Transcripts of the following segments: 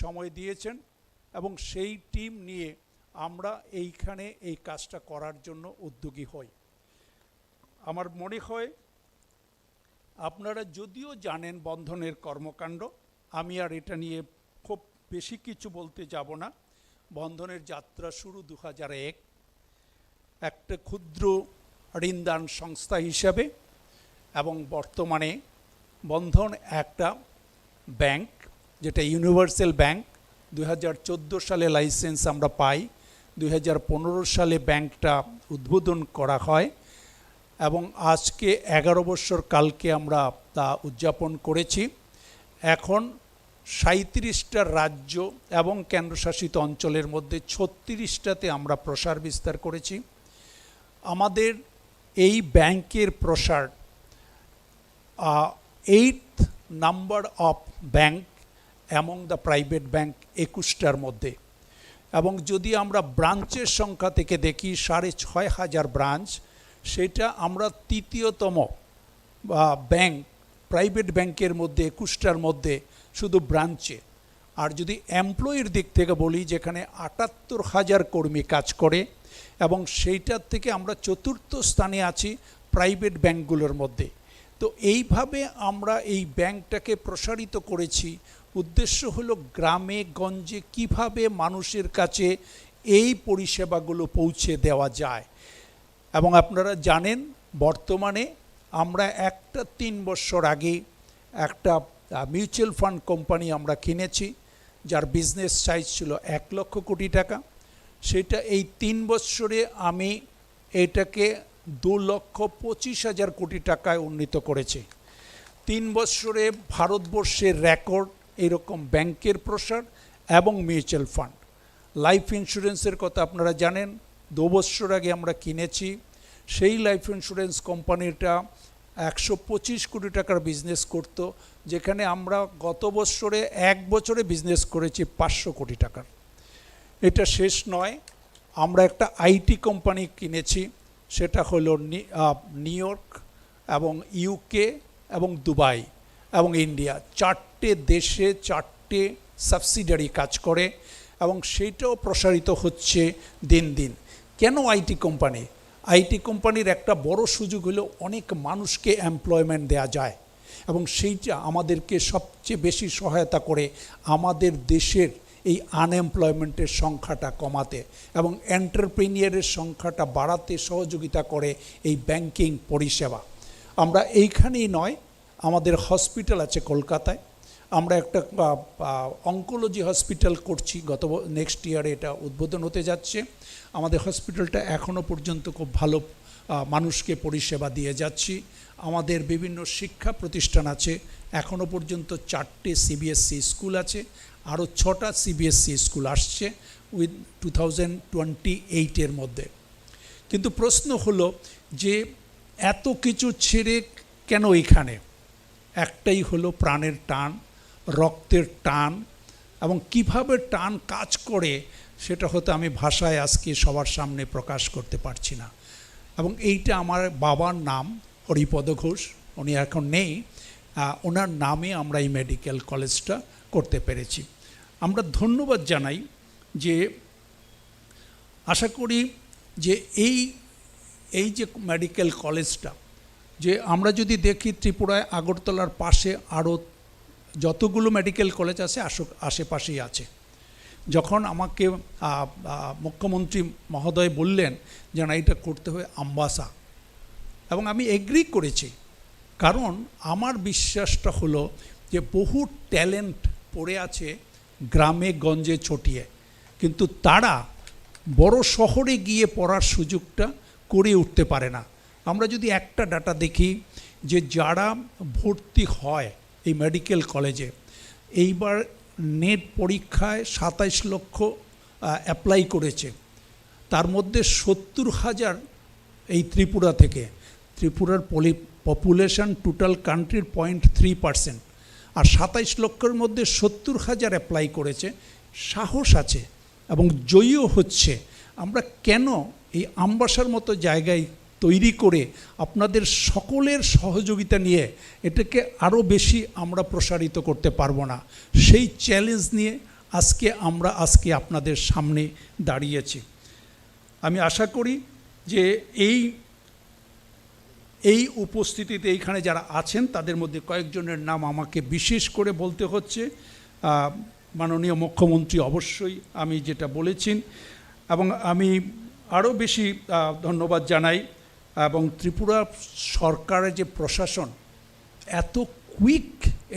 সময় দিয়েছেন এবং সেই টিম নিয়ে আমরা এইখানে এই কাজটা করার জন্য উদ্যোগী হই। আমার মনে হয় আপনারা যদিও জানেন বন্ধনের কর্মকাণ্ড, আমি আর এটা নিয়ে খুব বেশি কিছু বলতে যাব না। বন্ধনের যাত্রা শুরু 2001 একটা ক্ষুদ্র ঋণদান সংস্থা হিসাবে, এবং বর্তমানে বন্ধন একটা ব্যাংক, যেটা ইউনিভার্সাল ব্যাংক। 2014 সালে লাইসেন্স আমরা পাই, 2015 সালে ব্যাংকটা উদ্বোধন করা হয় এবং আজকে 11 বছর কালকে আমরা তা উদযাপন করেছি। এখন 37টা রাজ্য এবং কেন্দ্রশাসিত অঞ্চলের মধ্যে 36টাতে আমরা প্রসার বিস্তার করেছি। আমাদের এই ব্যাংকের প্রসার 8th number of bank among the private bank 21টার মধ্যে। এবং যদি আমরা ব্রাঞ্চের সংখ্যা থেকে দেখি 6,500 ব্রাঞ্চ, সেটা আমরা তৃতীয়তম ব্যাংক প্রাইভেট ব্যাংকের মধ্যে 21টার মধ্যে শুধু ব্রাঞ্চে। আর যদি এমপ্লয়ির দিক থেকে বলি, যেখানে 78,000 কর্মী কাজ করে এবং সেইটার থেকে আমরা 4র্থ স্থানে আছি প্রাইভেট ব্যাংকগুলোর মধ্যে। তো এইভাবে আমরা এই ব্যাংকটাকে প্রসারিত করেছি। উদ্দেশ্য হলো গ্রামে গঞ্জে কিভাবে মানুষের কাছে এই পরিষেবাগুলো পৌঁছে দেওয়া যায়। এবং আপনারা জানেন বর্তমানে আমরা একটা 3 বছর আগে একটা মিউচুয়াল ফান্ড কোম্পানি আমরা কিনেছি, যার বিজনেস সাইজ ছিল 1 লক্ষ কোটি টাকা। সেটা এই 3 বছরে আমি এটাকে 2,25,000 কোটি টাকায় উন্নীত করেছি। 3 বছরে ভারতবর্ষের রেকর্ড এরকম ব্যাংকের প্রসার এবং মিউচুয়াল ফান্ড। লাইফ ইন্স্যুরেন্সের কথা আপনারা জানেন, 2 বছর আগে আমরা কিনেছি। সেই লাইফ ইন্স্যুরেন্স কোম্পানিটা 125 কোটি টাকার বিজনেস করত, যেখানে আমরা গত বছরে 1 বছরে বিজনেস করেছি 500 কোটি টাকার। এটা শেষ নয়, আমরা একটা আইটি কোম্পানি কিনেছি, সেটা হলো নিউ ইয়র্ক এবং ইউকে এবং দুবাই এবং ইন্ডিয়া, 4টে দেশে 4টে সাবসিডিয়ারি কাজ করে এবং সেইটাও প্রসারিত হচ্ছে দিন দিন। কেন আইটি কোম্পানি? আইটি কোম্পানির একটা বড় সুযোগ হলো অনেক মানুষকে এমপ্লয়মেন্ট দেওয়া যায় এবং সেইটা আমাদেরকে সবচেয়ে বেশি সহায়তা করে আমাদের দেশের এই আনএমপ্লয়মেন্টের সংখ্যাটা কমাতে এবং এন্টারপ্রেনিয়ারের সংখ্যাটা বাড়াতে সহযোগিতা করে এই ব্যাংকিং পরিষেবা। আমরা এইখানেই নয়, আমাদের হসপিটাল আছে কলকাতায়। আমরা একটা অঙ্কোলজি হসপিটাল করছি, নেক্সট ইয়ারে এটা উদ্বোধন হতে যাচ্ছে। আমাদের হসপিটালটা এখনও পর্যন্ত খুব ভালো মানুষকে পরিষেবা দিয়ে যাচ্ছি। আমাদের বিভিন্ন শিক্ষা প্রতিষ্ঠান আছে, এখনও পর্যন্ত 4টে সিবিএসসি স্কুল আছে, আরও 6টা সিবিএসসি স্কুল আসছে উইথ 2028-এর মধ্যে। কিন্তু প্রশ্ন হলো যে এত কিছু ছেড়ে কেন এখানে? একটাই হলো প্রাণের টান, রক্তের টান, এবং কিভাবে টান কাজ করে সেটা হয়তো আমি ভাষায় আজকে সবার সামনে প্রকাশ করতে পারছি না। এবং এইটা আমার বাবার নাম হরিপদ ঘোষ, উনি এখন নেই, ওনার নামে আমরা এই মেডিকেল কলেজটা করতে পেরেছি। আমরা ধন্যবাদ জানাই যে আশা করি যে এই যে মেডিকেল কলেজটা, যে আমরা যদি দেখি ত্রিপুরায় আগরতলার পাশে আরও যতগুলো মেডিকেল কলেজ আছে আশেপাশেই আছে। যখন আমাকে মুখ্যমন্ত্রী মহোদয় বললেন যে না এটা করতে হবে আমবাসা, এবং আমি এগ্রি করেছি, কারণ আমার বিশ্বাসটা হলো যে বহু ট্যালেন্ট পড়ে আছে গ্রামে গঞ্জে ছড়িয়ে, কিন্তু তারা বড় শহরে গিয়ে পড়ার সুযোগটা করে উঠতে পারে না। আমরা যদি একটা ডাটা দেখি যে যারা ভর্তি হয় এই মেডিকেল কলেজে, এইবার নেট পরীক্ষায় 27 লক্ষ অ্যাপ্লাই করেছে, তার মধ্যে 70,000 এই ত্রিপুরা থেকে। ত্রিপুরার পপুলেশন টোটাল কান্ট্রির 0.3%, আর 27 লক্ষের মধ্যে 70,000 অ্যাপ্লাই করেছে। সাহস আছে এবং জয়ীও হচ্ছে। আমরা কেন এই আমবাসার মতো জায়গায় তৈরি করে আপনাদের সকলের সহযোগিতা নিয়ে এটাকে আরও বেশি আমরা প্রসারিত করতে পারবো না? সেই চ্যালেঞ্জ নিয়ে আজকে আপনাদের সামনে দাঁড়িয়েছি। আমি আশা করি যে এই উপস্থিতিতে এইখানে যারা আছেন তাদের মধ্যে কয়েকজনের নাম আমাকে বিশেষ করে বলতে হচ্ছে। মাননীয় মুখ্যমন্ত্রী অবশ্যই আমি যেটা বলেছেন, এবং আমি আরও বেশি ধন্যবাদ জানাই, এবং ত্রিপুরা সরকারের যে প্রশাসন এত কুইক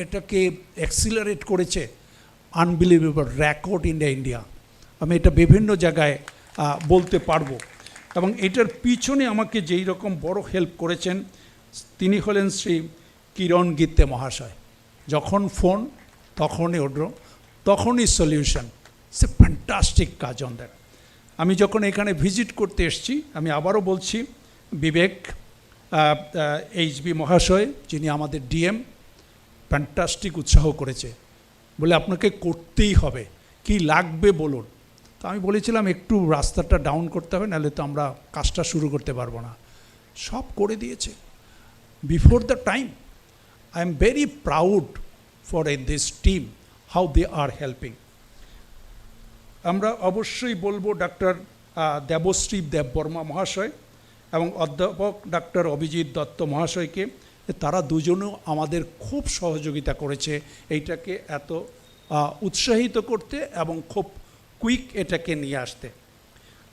এটাকে অ্যাক্সিলারেট করেছে, আনবিলিভেবল রেকর্ড ইন ইন্ডিয়া। আমি এটা বিভিন্ন জায়গায় বলতে পারবো। এবং এটার পিছনে আমাকে যেই রকম বড় হেল্প করেছেন তিনি হলেন শ্রী কিরণ গীতে মহাশয়। যখন ফোন তখনই অর্ডার, তখনই সলিউশন। সে ফ্যান্টাস্টিক কাজ অন দ্যাট। আমি যখন এখানে ভিজিট করতে এসেছি, আমি আবারও বলছি, বিবেক এইচবি মহাশয় যিনি আমাদের ডিএম, ফ্যান্টাস্টিক উৎসাহ করেছে, বলে আপনাকে করতেই হবে, কি লাগবে বলুন। তো আমি বলেছিলাম একটু রাস্তাটা ডাউন করতে হবে, নাহলে তো আমরা কাজটা শুরু করতে পারবো না। সব করে দিয়েছে before the time. I am very proud for this team, how they are helping. আমরা অবশ্যই বলবো ডাক্তার দেবশ্রী দেববর্মা মহাশয় এবং অধ্যাপক ডাক্তার অভিজিৎ দত্ত মহাশয়কে, তারা দুজনও আমাদের খুব সহযোগিতা করেছে এইটাকে এত উৎসাহিত করতে এবং খুব কুইক এটাকে নিয়ে আসতে।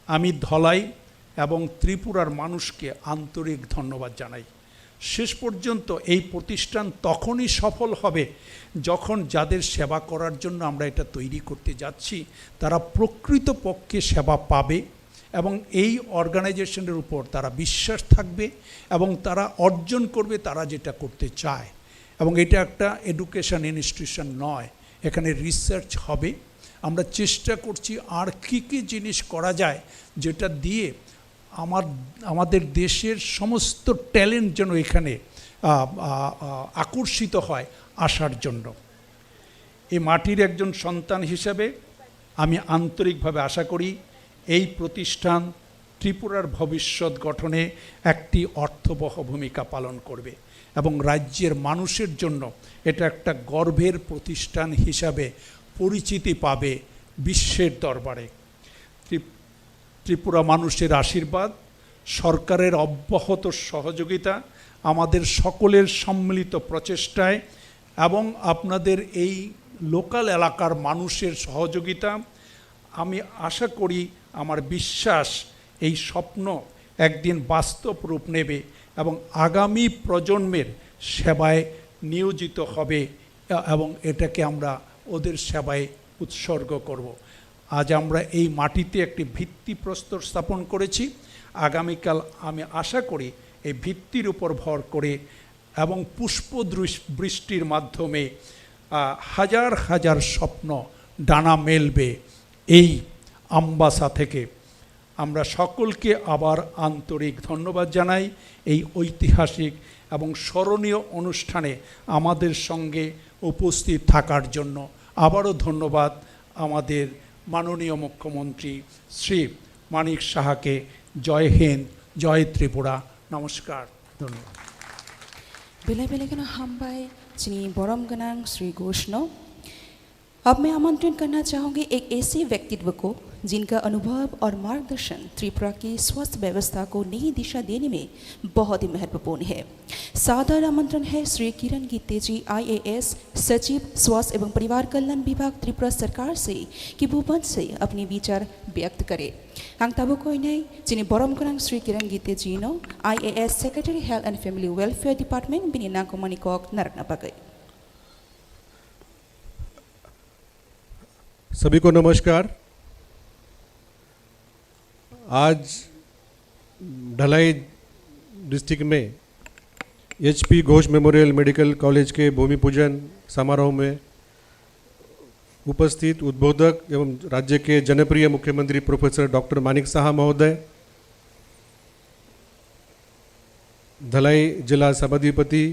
আমি ধলাই এবং ত্রিপুরার মানুষকে আন্তরিক ধন্যবাদ জানাই। শেষ পর্যন্ত এই প্রতিষ্ঠান তখনই সফল হবে যখন যাদের সেবা করার জন্য আমরা এটা তৈরি করতে যাচ্ছি তারা প্রকৃতপক্ষে সেবা পাবে, এবং এই অর্গানাইজেশনের উপর তারা বিশ্বাস থাকবে এবং তারা অর্জন করবে তারা যেটা করতে চায়। এবং এটা একটা এডুকেশন ইনস্টিটিউশন নয়, এখানে রিসার্চ হবে। আমরা চেষ্টা করছি আর কী কী জিনিস করা যায় যেটা দিয়ে আমাদের দেশের সমস্ত ট্যালেন্ট যেন এখানে আকর্ষিত হয় আসার জন্য। এই মাটির একজন সন্তান হিসাবে আমি আন্তরিকভাবে আশা করি এই প্রতিষ্ঠান ত্রিপুরার ভবিষ্যৎ গঠনে একটি অর্থবহ ভূমিকা পালন করবে এবং রাজ্যের মানুষের জন্য এটা একটা গর্বের প্রতিষ্ঠান হিসাবে পরিচিতি পাবে বিশ্বের দরবারে। ত্রিপুরা মানুষের আশীর্বাদ, সরকারের অব্যাহত সহযোগিতা, আমাদের সকলের সম্মিলিত প্রচেষ্টায় এবং আপনাদের এই লোকাল এলাকার মানুষের সহযোগিতা, আমি আশা করি, আমার বিশ্বাস এই স্বপ্ন একদিন বাস্তব রূপ নেবে এবং আগামী প্রজন্মের সেবায় নিয়োজিত হবে এবং এটাকে আমরা ওদের সেবায় উৎসর্গ করব। আজ আমরা এই মাটিতে একটি ভিত্তিপ্রস্তর স্থাপন করেছি। আগামীকাল আমি আশা করি এই ভিত্তির উপর ভর করে এবং পুষ্প বৃষ্টির মাধ্যমে হাজার হাজার স্বপ্ন ডানা মেলবে এই আমবাসা থেকে। আমরা সকলকে আবার আন্তরিক ধন্যবাদ জানাই এই ঐতিহাসিক এবং স্মরণীয় অনুষ্ঠানে আমাদের সঙ্গে উপস্থিত থাকার জন্য। আবারও ধন্যবাদ আমাদের মাননীয় মুখ্যমন্ত্রী শ্রী মানিক সাহাকে। জয় হিন্দ, জয় ত্রিপুরা। নমস্কার, ধন্যবাদ। बेला-बेलाखिन हामबाय चिनी बरम गनांग श्री घोषनो। अब मैं आमंत्रण करना चाहूँगी एक ऐसे व्यक्तित्व को जिनका अनुभव और मार्गदर्शन त्रिपुरा की स्वास्थ्य व्यवस्था को नई दिशा देने में बहुत ही महत्वपूर्ण है। सादर आमंत्रण है श्री किरण गीते जी, IAS सचिव स्वास्थ्य एवं परिवार कल्याण विभाग त्रिपुरा सरकार से कि वो मंच से अपने विचार व्यक्त करे। आं ताबुको इनाय जिनी बरम गनांग श्री किरण गीते जी नो IAS secretary health and family welfare department बिनी नाको मणिकॉक नरकना पगई। सभी को नमस्कार। आज ढलाई डिस्ट्रिक्ट में HP Ghosh memorial medical college के भूमि पूजन समारोह में उपस्थित उद्बोधक एवं राज्य के जनप्रिय मुख्यमंत्री प्रोफेसर डॉक्टर मानिक साहा महोदय, धलाई जिला सभाधिपति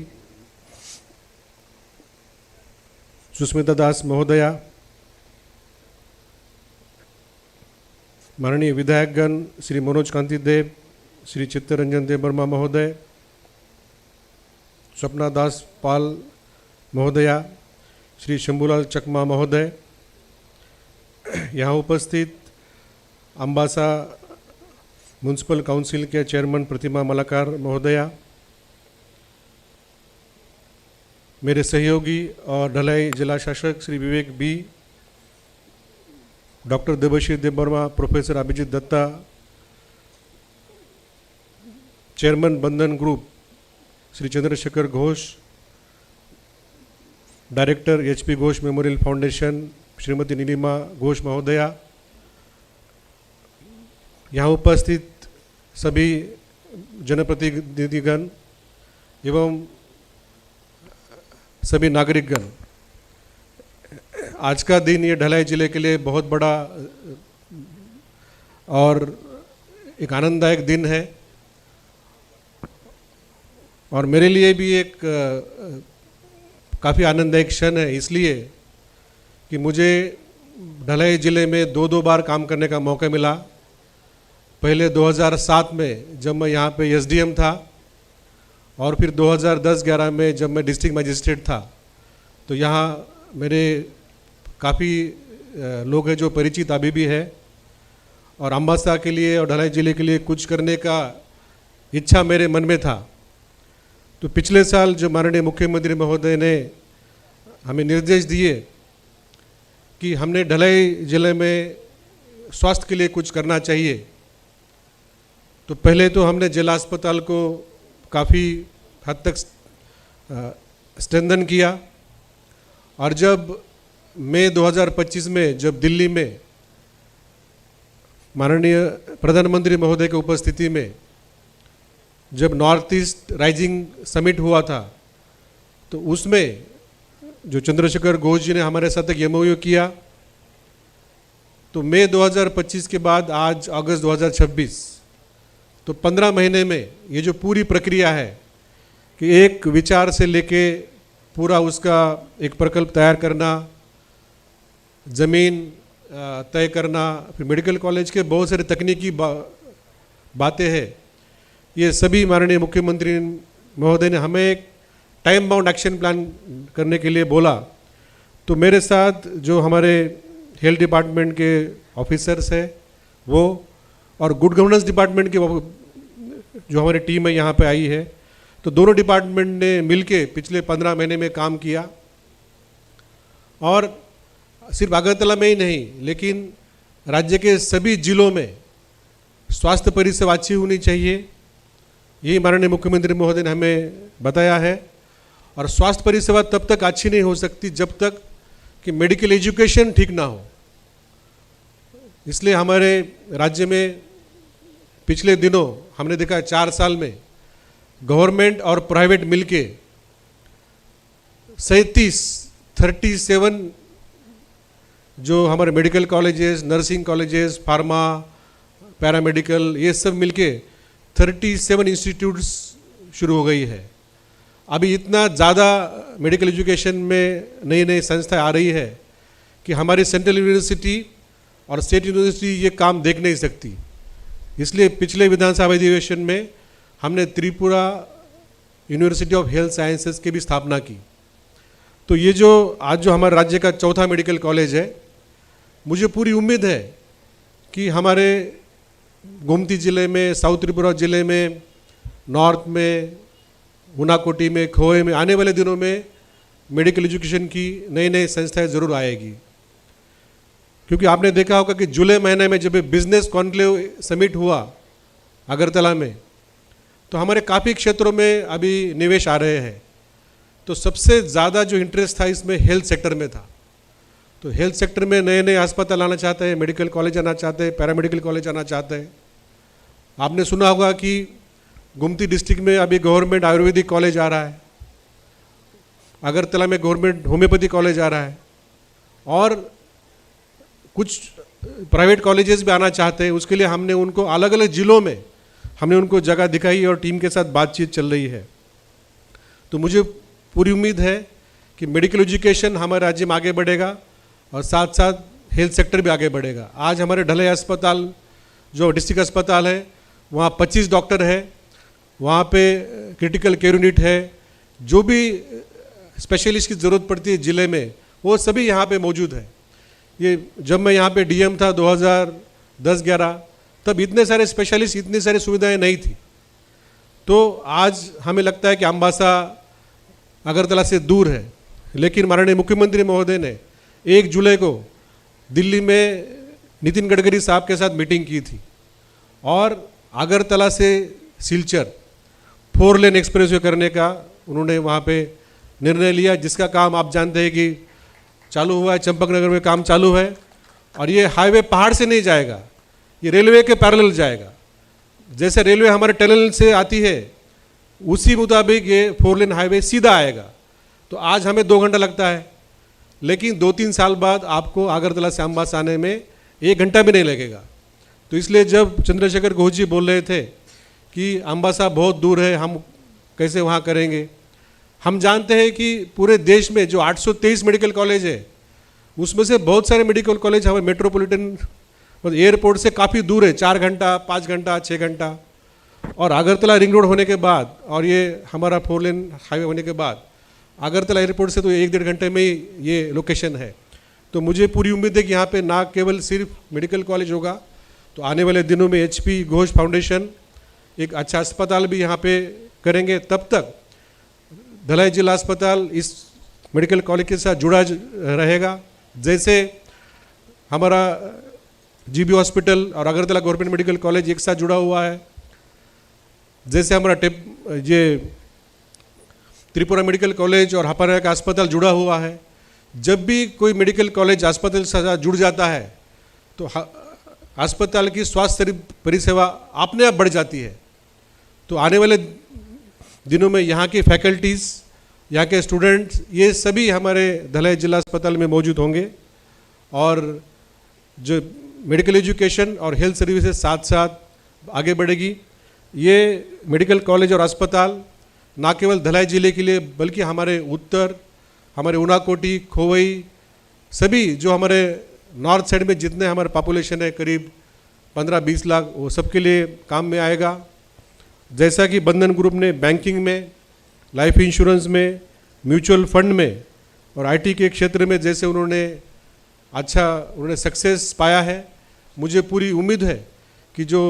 सुस्मिता दास महोदया, माननीय विधायकगण श्री मनोज कांति देव, श्री चित्तरंजन देव वर्मा महोदय, स्वप्ना दास पाल महोदया, श्री शंभूलाल चकमा महोदय, यहाँ उपस्थित अम्बासा म्यूनसिपल काउंसिल के चेयरमैन प्रतिमा मलाकार महोदया, मेरे सहयोगी और ढलाई जिला शासक Shri Vivek B, doctor Debashree Debbarma, professor Abhijit Dutta, chairman Bandhan group Shri Chandrashekhar Ghosh, director HP Ghosh memorial foundation Shrimati Nilima Ghosh महोदया, यहाँ उपस्थित सभी जनप्रतिनिधिगण एवं सभी नागरिकगण, आज का दिन ये ढलाई जिले के लिए बहुत बड़ा और एक आनंददायक दिन है और मेरे लिए भी एक काफ़ी आनंददायक क्षण है, इसलिए कि मुझे ढलाई ज़िले में दो बार काम करने का मौका मिला। पहले 2007 में जब मैं यहाँ पे SDM था और फिर 2010-11 में जब मैं डिस्ट्रिक्ट मजिस्ट्रेट था, तो यहाँ मेरे काफ़ी लोग हैं जो परिचित अभी भी है और अम्बासा के लिए और ढलाई ज़िले के लिए कुछ करने का इच्छा मेरे मन में था। तो पिछले साल जो माननीय मुख्यमंत्री महोदय ने हमें निर्देश दिए कि हमने ढलाई ज़िले में स्वास्थ्य के लिए कुछ करना चाहिए, तो पहले तो हमने जिला अस्पताल को काफ़ी हद तक स्ट्रेंथन किया और जब मई 2025 में जब दिल्ली में माननीय प्रधानमंत्री महोदय की उपस्थिति में जब नॉर्थ ईस्ट राइजिंग समिट हुआ था, तो उसमें जो चंद्रशेखर घोष जी ने हमारे साथ एक MOU किया, तो मई 2025 के बाद आज अगस्त 2026, तो 15 महीने में ये जो पूरी प्रक्रिया है कि एक विचार से लेके पूरा उसका एक प्रकल्प तैयार करना, ज़मीन तय करना, फिर मेडिकल कॉलेज के बहुत सारे तकनीकी बातें हैं, ये सभी माननीय मुख्यमंत्री महोदय ने हमें एक टाइम बाउंड एक्शन प्लान करने के लिए बोला। तो मेरे साथ जो हमारे हेल्थ डिपार्टमेंट के ऑफिसर्स हैं वो और गुड गवर्नेंस डिपार्टमेंट की जो हमारी टीम है यहाँ पे आई है, तो दोनों डिपार्टमेंट ने मिलके पिछले 15 महीने में काम किया और सिर्फ अगरतला में ही नहीं लेकिन राज्य के सभी जिलों में स्वास्थ्य परिसेवा अच्छी होनी चाहिए, यही माननीय मुख्यमंत्री महोदय ने हमें बताया है। और स्वास्थ्य परिसेवा तब तक अच्छी नहीं हो सकती जब तक कि मेडिकल एजुकेशन ठीक ना हो। इसलिए हमारे राज्य में पिछले दिनों हमने देखा 4 साल में गवर्नमेंट और प्राइवेट मिलके 37 जो हमारे medical colleges, nursing colleges, pharma, paramedical, ये सब मिलके 37 इंस्टीट्यूट्स शुरू हो गई है। अभी इतना ज़्यादा मेडिकल एजुकेशन में नई नई संस्थाएं आ रही है कि हमारी सेंट्रल यूनिवर्सिटी और स्टेट यूनिवर्सिटी ये काम देख नहीं सकती। इसलिए पिछले विधानसभा अधिवेशन में हमने Tripura university of health sciences की भी स्थापना की। तो ये जो आज जो हमारे राज्य का चौथा मेडिकल कॉलेज है, मुझे पूरी उम्मीद है कि हमारे गोमती ज़िले में, साउथ त्रिपुरा ज़िले में, नॉर्थ में, उनाकोटी में, खोए में आने वाले दिनों में मेडिकल एजुकेशन की नई नई संस्थाएं ज़रूर आएगी। क्योंकि आपने देखा होगा कि जुलाई महीने में जब बिजनेस कॉन्क्लेव समिट हुआ अगरतला में, तो हमारे काफ़ी क्षेत्रों में अभी निवेश आ रहे हैं। तो सबसे ज़्यादा जो इंटरेस्ट था इसमें हेल्थ सेक्टर में था। तो हेल्थ सेक्टर में नए नए अस्पताल आना चाहते हैं, मेडिकल कॉलेज आना चाहते हैं, पैरामेडिकल कॉलेज आना चाहते हैं। आपने सुना होगा कि गुमती डिस्ट्रिक्ट में अभी गवर्नमेंट आयुर्वेदिक कॉलेज आ रहा है, अगरतला में गवर्नमेंट होम्योपैथी कॉलेज आ रहा है और कुछ प्राइवेट कॉलेजेस भी आना चाहते हैं। उसके लिए हमने उनको अलग अलग ज़िलों में हमने उनको जगह दिखाई और टीम के साथ बातचीत चल रही है। तो मुझे पूरी उम्मीद है कि मेडिकल एजुकेशन हमारे राज्य में आगे बढ़ेगा और साथ साथ हेल्थ सेक्टर भी आगे बढ़ेगा। आज हमारे ढलाई अस्पताल जो डिस्ट्रिक्ट अस्पताल है वहाँ 25 डॉक्टर है, वहाँ पे क्रिटिकल केयर यूनिट है, जो भी स्पेशलिस्ट की ज़रूरत पड़ती है ज़िले में वो सभी यहाँ पे मौजूद है। ये जब मैं यहाँ पे डीएम था 2010-11, तब इतने सारे स्पेशलिस्ट, इतनी सारी सुविधाएं नहीं थी। तो आज हमें लगता है कि अम्बासा अगरतला से दूर है, लेकिन माननीय मुख्यमंत्री महोदय ने 1 जुलाई को दिल्ली में नितिन गडकरी साहब के साथ मीटिंग की थी और अगरतला से सिलचर 4 लेन एक्सप्रेसवे करने का उन्होंने वहाँ पे निर्णय लिया, जिसका काम आप जानते हैं कि चालू हुआ है। चंपकनगर में काम चालू है और ये हाईवे पहाड़ से नहीं जाएगा, ये रेलवे के पैरेलल जाएगा। जैसे रेलवे हमारे टनल से आती है उसी मुताबिक ये 4 लेन हाईवे सीधा आएगा। तो आज हमें 2 घंटा लगता है, लेकिन 2-3 साल बाद आपको अगरतला से अम्बासा आने में 1 घंटा भी नहीं लगेगा। तो इसलिए जब चंद्रशेखर घोष जी बोल रहे थे कि अम्बासा बहुत दूर है, हम कैसे वहाँ करेंगे, हम जानते हैं कि पूरे देश में जो 823 मेडिकल कॉलेज है उसमें से बहुत सारे मेडिकल कॉलेज हमारे मेट्रोपॉलिटन एयरपोर्ट से काफ़ी दूर है, 4 घंटा, 5 घंटा, 6 घंटा। और अगरतला रिंग रोड होने के बाद और ये हमारा 4 लेन हाईवे होने के बाद अगरतला एयरपोर्ट से तो 1-1.5 घंटे में ही ये लोकेशन है। तो मुझे पूरी उम्मीद है कि यहाँ पे ना केवल सिर्फ मेडिकल कॉलेज होगा, तो आने वाले दिनों में HP घोष फाउंडेशन एक अच्छा अस्पताल भी यहाँ पे करेंगे। तब तक धलाई जिला अस्पताल इस मेडिकल कॉलेज के साथ जुड़ा रहेगा। जैसे हमारा GB हॉस्पिटल और अगरतला गवर्नमेंट मेडिकल कॉलेज एक साथ जुड़ा हुआ है, जैसे हमारा ये त्रिपुरा मेडिकल कॉलेज और हापारा का अस्पताल जुड़ा हुआ है। जब भी कोई मेडिकल कॉलेज अस्पताल के साथ जुड़ जाता है तो अस्पताल की स्वास्थ्य परिसेवा अपने आप बढ़ जाती है। तो आने वाले दिनों में यहाँ की फैकल्टीज़, यहाँ के स्टूडेंट्स, ये सभी हमारे धलाई जिला अस्पताल में मौजूद होंगे और जो मेडिकल एजुकेशन और हेल्थ सर्विसेज साथ साथ आगे बढ़ेगी। ये मेडिकल कॉलेज और अस्पताल ना केवल धलाई जिले के लिए बल्कि हमारे उत्तर, हमारे ऊनाकोटी, खोवई, सभी जो हमारे नॉर्थ साइड में जितने हमारे पॉपुलेशन है करीब 15-20 लाख, वो सबके लिए काम में आएगा। जैसा कि बंधन ग्रुप ने बैंकिंग में, लाइफ इंश्योरेंस में, म्यूचुअल फंड में और IT के क्षेत्र में जैसे उन्होंने सक्सेस पाया है, मुझे पूरी उम्मीद है कि जो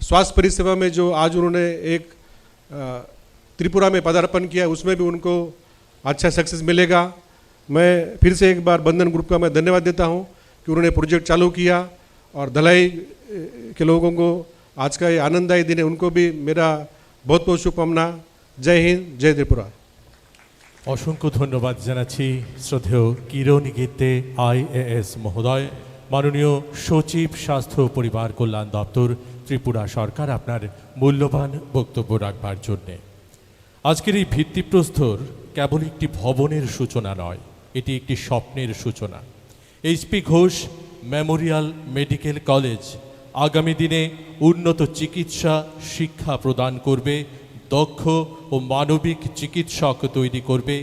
स्वास्थ्य परिसेवा में जो आज उन्होंने एक त्रिपुरा में पदार्पण किया उसमें भी उनको अच्छा सक्सेस मिलेगा। मैं फिर से एक बार बंधन ग्रुप का मैं धन्यवाद देता हूं कि उन्होंने प्रोजेक्ट चालू किया और धलाई के लोगों को आज का ये आनंददायी दिन है, उनको भी मेरा बहुत बहुत शुभकामना। जय हिंद, जय त्रिपुरा। অসংখ্য ধন্যবাদ জানাচ্ছি শ্রদ্ধেয় কিরণ গীতে IAS মহোদয়, মাননীয় সচিব স্বাস্থ্য ও পরিবার কল্যাণ দপ্তর, ত্রিপুরা সরকার, আপনার মূল্যবান বক্তব্য রাখবার জন্যে। আজকের এই ভিত্তিপ্রস্তর কেবল একটি ভবনের সূচনা নয়, এটি একটি স্বপ্নের সূচনা। HP Ghosh Memorial medical college আগামী দিনে উন্নত চিকিৎসা শিক্ষা প্রদান করবে, দক্ষ ও মানবিক চিকিৎসক তৈরি করবে,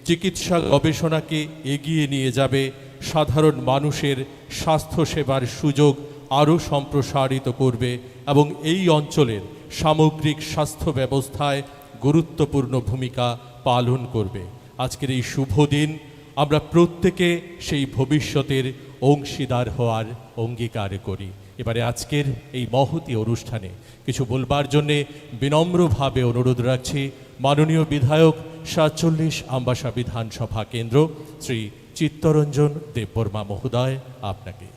চিকিৎসা গবেষণাকে এগিয়ে নিয়ে যাবে, সাধারণ মানুষের স্বাস্থ্যসেবার সুযোগ আরও সম্প্রসারিত করবে এবং এই অঞ্চলের সামগ্রিক স্বাস্থ্য ব্যবস্থায় গুরুত্বপূর্ণ ভূমিকা পালন করবে। আজকের এই শুভ দিন আমরা প্রত্যেকে সেই ভবিষ্যতের অংশীদার হওয়ার অঙ্গীকার করি। এবারে আজকের এই মহতী অনুষ্ঠানে কিছু বলবার জন্যে বিনম্রভাবে অনুরোধ রাখছি মাননীয় বিধায়ক ৪৭ আম্বাসা বিধানসভা কেন্দ্র শ্রী চিত্তরঞ্জন দেববর্মা মহোদয়, আপনাকে।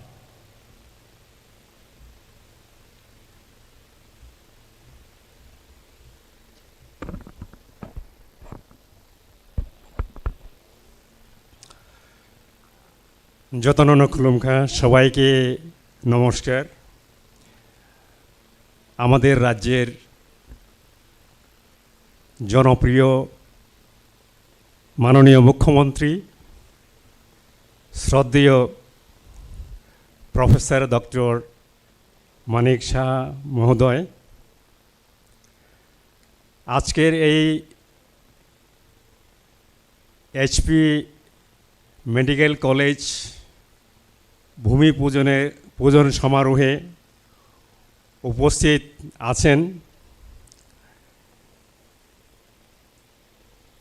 যতন খুলুমখা সবাইকে নমস্কার। আমাদের রাজ্যের জনপ্রিয় মাননীয় মুখ্যমন্ত্রী শ্রদ্ধেয় প্রফেসর ডক্টর মানিক শাহ মহোদয়, আজকের এই HP মেডিকেল কলেজ ভূমি পূজন সমারোহে উপস্থিত আছেন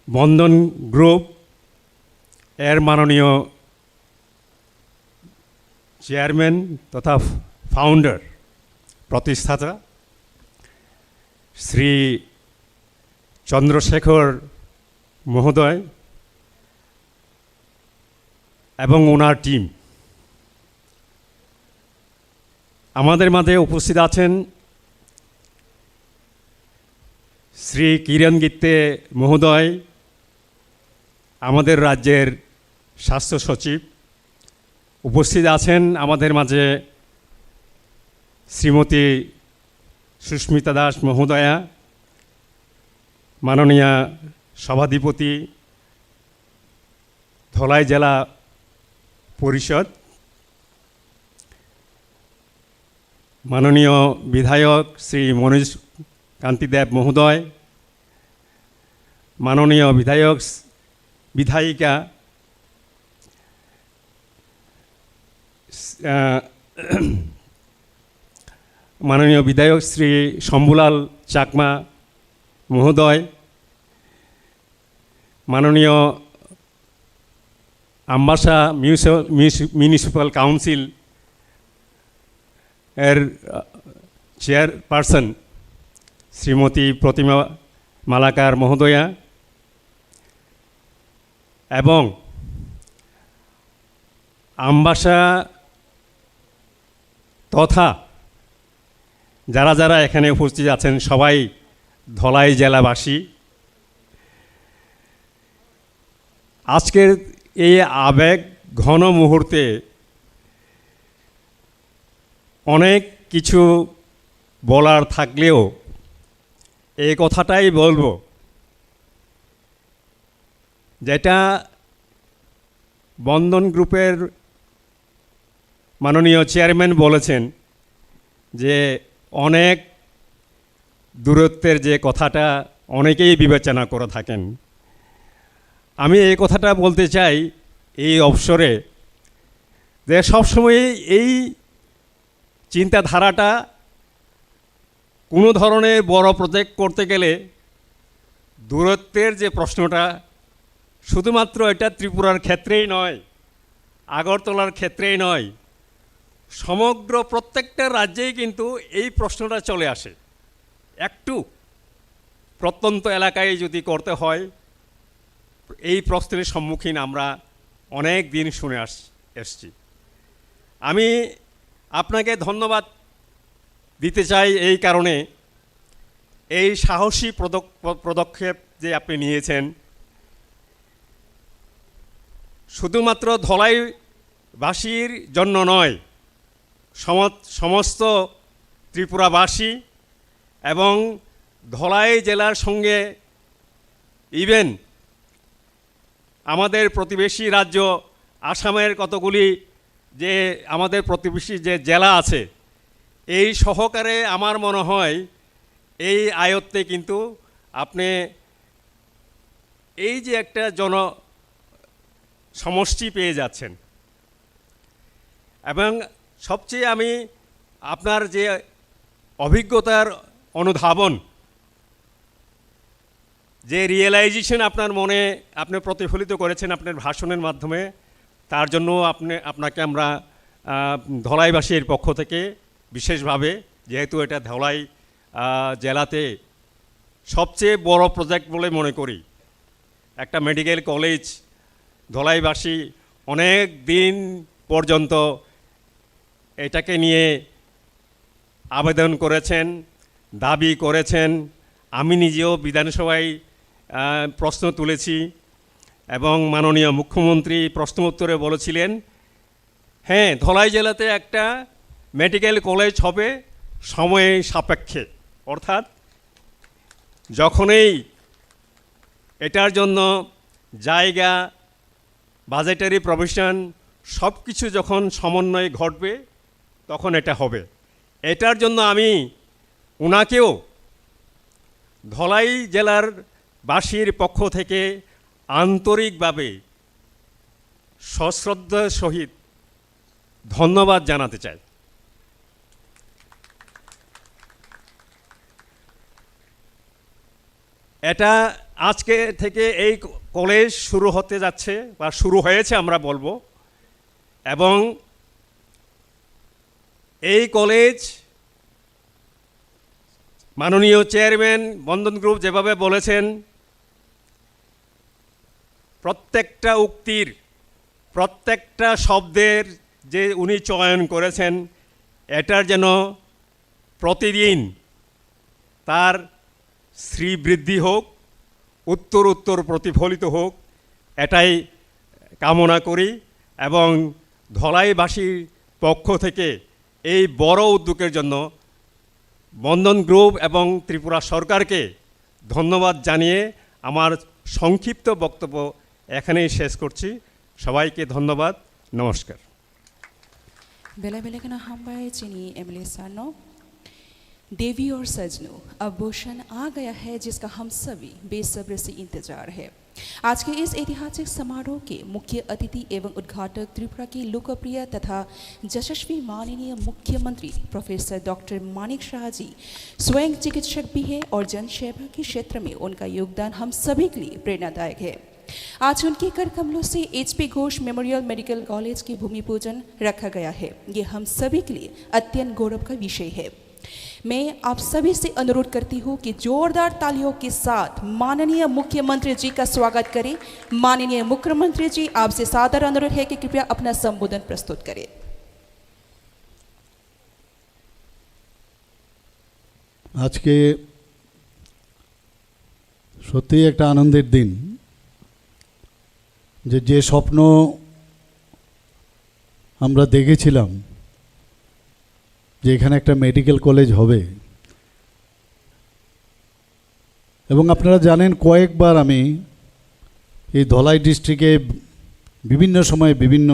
বন্ধন গ্রুপ এর মাননীয় চেয়ারম্যান তথা ফাউন্ডার প্রতিষ্ঠাতা শ্রী চন্দ্রশেখর মহোদয় এবং ওনার টিম, আমাদের মাঝে উপস্থিত আছেন শ্রী কিরণ গিত্তে মহোদয়, আমাদের রাজ্যের স্বাস্থ্য সচিব। উপস্থিত আছেন আমাদের মাঝে শ্রীমতী সুস্মিতা দাস মহোদয়া, মাননীয় সভাধিপতি ধলাই জেলা পরিষদ, মাননীয় বিধায়ক শ্রী মনোজ কান্তি দেব মহোদয়, মাননীয় বিধায়িকা মাননীয় বিধায়ক শ্রী শম্ভুলাল চাকমা মহোদয়, মাননীয় আমবাসা মিউনিসিপ্যাল কাউন্সিল এর চেয়ারপারসন শ্রীমতী প্রতিমা মালাকার মহোদয়া এবং আমবাসা তথা যারা যারা এখানে উপস্থিত আছেন সবাই ধলাই জেলাবাসী। আজকের এই আবেগ ঘন মুহূর্তে অনেক কিছু বলার থাকলেও এই কথাটাই বলবো, যেটা বন্ধন গ্রুপের মাননীয় চেয়ারম্যান বলেছেন যে অনেক দূরত্বের যে কথাটা অনেকেই বিবেচনা করে থাকেন। আমি এই কথাটা বলতে চাই এই অবসরে যে সবসময় এই চিন্তাধারাটা কোনো ধরনের বড় প্রজেক্ট করতে গেলে দূরত্বের যে প্রশ্নটা শুধুমাত্র এটা ত্রিপুরার ক্ষেত্রেই নয়, আগরতলার ক্ষেত্রেই নয়, সমগ্র প্রত্যেকটা রাজ্যেই কিন্তু এই প্রশ্নটা চলে আসে। একটু প্রত্যন্ত এলাকায় যদি করতে হয়, এই প্রশ্নের সম্মুখীন আমরা অনেক দিন শুনে এসছি। আমি আপনাকে ধন্যবাদ দিতে চাই এই কারণে, এই সাহসী পদক্ষেপ যে আপনি নিয়েছেন, শুধুমাত্র ধলাইবাসীর জন্য নয়, সমস্ত ত্রিপুরাবাসী এবং ধলাই জেলার সঙ্গে ইভেন আমাদের প্রতিবেশী রাজ্য আসামের কতগুলি যে আমাদের প্রতিবেশী যে জেলা আছে, এই সহকারে আমার মনে হয় এই আয়ত্তে কিন্তু আপনি এই যে একটা সমষ্টি পেয়ে যাচ্ছেন। এবং সবচেয়ে আমি আপনার যে অভিজ্ঞতার অনুধাবন, যে রিয়েলাইজেশন আপনার মনে আপনি প্রতিফলিত করেছেন আপনার ভাষণের মাধ্যমে, তার জন্য আপনাকে আমরা ধলাইবাসীর পক্ষ থেকে বিশেষভাবে, যেহেতু এটা ধলাই জেলাতে সবচেয়ে বড় প্রজেক্ট বলে মনে করি, একটা মেডিকেল কলেজ ধলাইবাসী অনেক দিন পর্যন্ত এটাকে নিয়ে আবেদন করেছেন, দাবি করেছেন। আমি নিজেও বিধানসভায় প্রশ্ন তুলেছি এবং মাননীয় মুখ্যমন্ত্রী প্রশ্ন উত্তরে বলেছিলেন, হ্যাঁ, ধলাই জেলাতে একটা মেডিকেল কলেজ হবে সময় সাপেক্ষে, অর্থাৎ যখনই এটার জন্য জায়গা, বাজেটারি প্রভিশন সব কিছু যখন সমন্বয় ঘটবে তখন এটা হবে। এটার জন্য আমি ওনাকেও ধলাই জেলার বাসীর পক্ষ থেকে আন্তরিকভাবে সশ্রদ্ধার সহিত ধন্যবাদ জানাতে চাই। এটা আজকে থেকে এই কলেজ শুরু হতে যাচ্ছে বা শুরু হয়েছে আমরা বলবো, এবং এই কলেজ মাননীয় চেয়ারম্যান বন্ধন গ্রুপ যেভাবে বলেছেন, প্রত্যেকটা উক্তির প্রত্যেকটা শব্দের যে উনি চয়ন করেছেন, এটার যেন প্রতিদিন তার শ্রীবৃদ্ধি হোক, উত্তর উত্তর প্রতিফলিত হোক, এটাই কামনা করি। এবং ধলাইবাসীর পক্ষ থেকে এই বড় উদ্যোগের জন্য বন্ধন গ্রুপ এবং ত্রিপুরা সরকারকে ধন্যবাদ জানিয়ে আমার সংক্ষিপ্ত বক্তব্য এখানেই শেষ করছি। সবাইকে ধন্যবাদ, নমস্কার। बेला बेलाकन हम्बाई चीनी एमएलए सानो, देवी और सजनों, अब वो क्षण आ गया है जिसका हम सभी बेसब्री से इंतजार है। आज के इस ऐतिहासिक समारोह के मुख्य अतिथि एवं उद्घाटक त्रिपुरा की लोकप्रिय तथा यशस्वी माननीय मुख्यमंत्री प्रोफेसर डॉक्टर मानिक शाह जी स्वयं चिकित्सक भी है और जनसेवा के क्षेत्र में उनका योगदान हम सभी के लिए प्रेरणादायक है। आज उनके कर कमलों से HP Ghosh memorial medical college की भूमि पूजन रखा गया है। ये हम सभी के लिए अत्यंत गौरव का विषय है। मैं आप सभी से अनुरोध करती हूँ कि जोरदार तालियों के साथ माननीय मुख्यमंत्री जी का स्वागत करें। माननीय मुख्यमंत्री जी, आपसे सादर अनुरोध है कि कृपया अपना संबोधन प्रस्तुत करें। आज के সত্যি একটা আনন্দের দিন, যে স্বপ্ন আমরা দেখেছিলাম যে এখানে একটা মেডিকেল কলেজ হবে, এবং আপনারা জানেন কয়েকবার আমি এই ধলাই ডিস্ট্রিক্টে বিভিন্ন সময়ে বিভিন্ন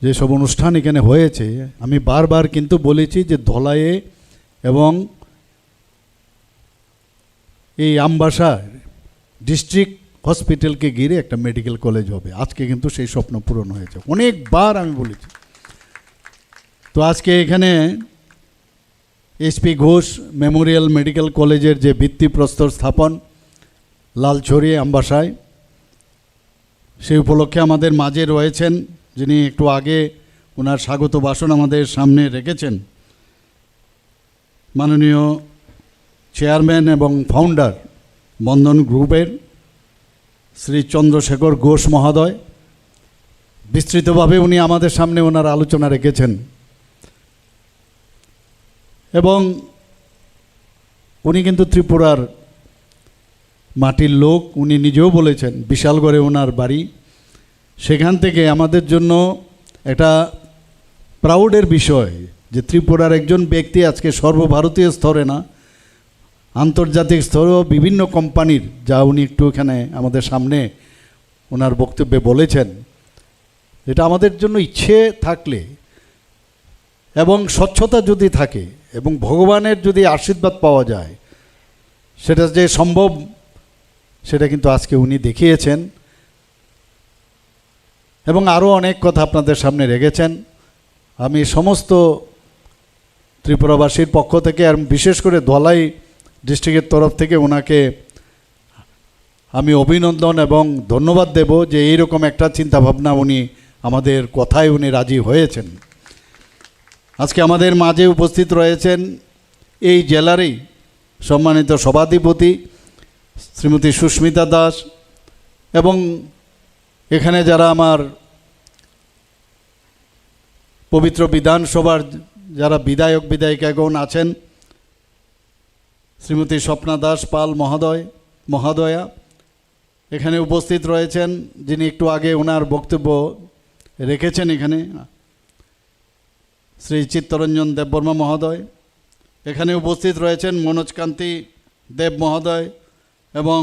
যেসব অনুষ্ঠান এখানে হয়েছে, আমি বারবার কিন্তু বলেছি যে ধলাইয়ে এবং এই আমবাসার ডিস্ট্রিক্ট হসপিটালকে ঘিরে একটা মেডিকেল কলেজ হবে। আজকে কিন্তু সেই স্বপ্ন পূরণ হয়েছে, অনেকবার আমি বলেছি। তো আজকে এখানে HP ঘোষ মেমোরিয়াল মেডিকেল কলেজের যে ভিত্তিপ্রস্তর স্থাপন লালছড়ি আমবাসায়, সেই উপলক্ষে আমাদের মাঝে রয়েছেন যিনি একটু আগে ওনার স্বাগত ভাষণ আমাদের সামনে রেখেছেন, মাননীয় চেয়ারম্যান এবং ফাউন্ডার বন্ধন গ্রুপের শ্রী চন্দ্রশেখর ঘোষ মহোদয়। বিস্তৃতভাবে উনি আমাদের সামনে ওনার আলোচনা রেখেছেন, এবং উনি কিন্তু ত্রিপুরার মাটির লোক। উনি নিজেও বলেছেন বিশালগড়ে ওনার বাড়ি। সেখান থেকে আমাদের জন্য একটা প্রাউডের বিষয় যে ত্রিপুরার একজন ব্যক্তি আজকে সর্বভারতীয় স্তরে না, আন্তর্জাতিক স্তরেও বিভিন্ন কোম্পানির, যা উনি একটু এখানে আমাদের সামনে ওনার বক্তব্যে বলেছেন, এটা আমাদের জন্য ইচ্ছে থাকলে এবং স্বচ্ছতা যদি থাকে এবং ভগবানের যদি আশীর্বাদ পাওয়া যায়, সেটা যে সম্ভব সেটা কিন্তু আজকে উনি দেখিয়েছেন। এবং আরও অনেক কথা আপনাদের সামনে রেখেছেন। আমি সমস্ত ত্রিপুরাবাসীর পক্ষ থেকে আর বিশেষ করে ধলাই ডিস্ট্রিক্টের তরফ থেকে ওনাকে আমি অভিনন্দন এবং ধন্যবাদ দেব যে এইরকম একটা চিন্তাভাবনা উনি আমাদের কথায় উনি রাজি হয়েছেন। আজকে আমাদের মাঝে উপস্থিত রয়েছেন এই জেলারই সম্মানিত সভাধিপতি শ্রীমতী সুস্মিতা দাস, এবং এখানে যারা আমার পবিত্র বিধানসভার যারা বিধায়ক বিধায়িকাগণ আছেন, শ্রীমতী স্বপ্না দাস পাল মহোদয়া এখানে উপস্থিত রয়েছেন, যিনি একটু আগে ওনার বক্তব্য রেখেছেন। এখানে শ্রী চিত্তরঞ্জন দেববর্মা মহোদয় এখানে উপস্থিত রয়েছেন, মনোজকান্তি দেব মহোদয় এবং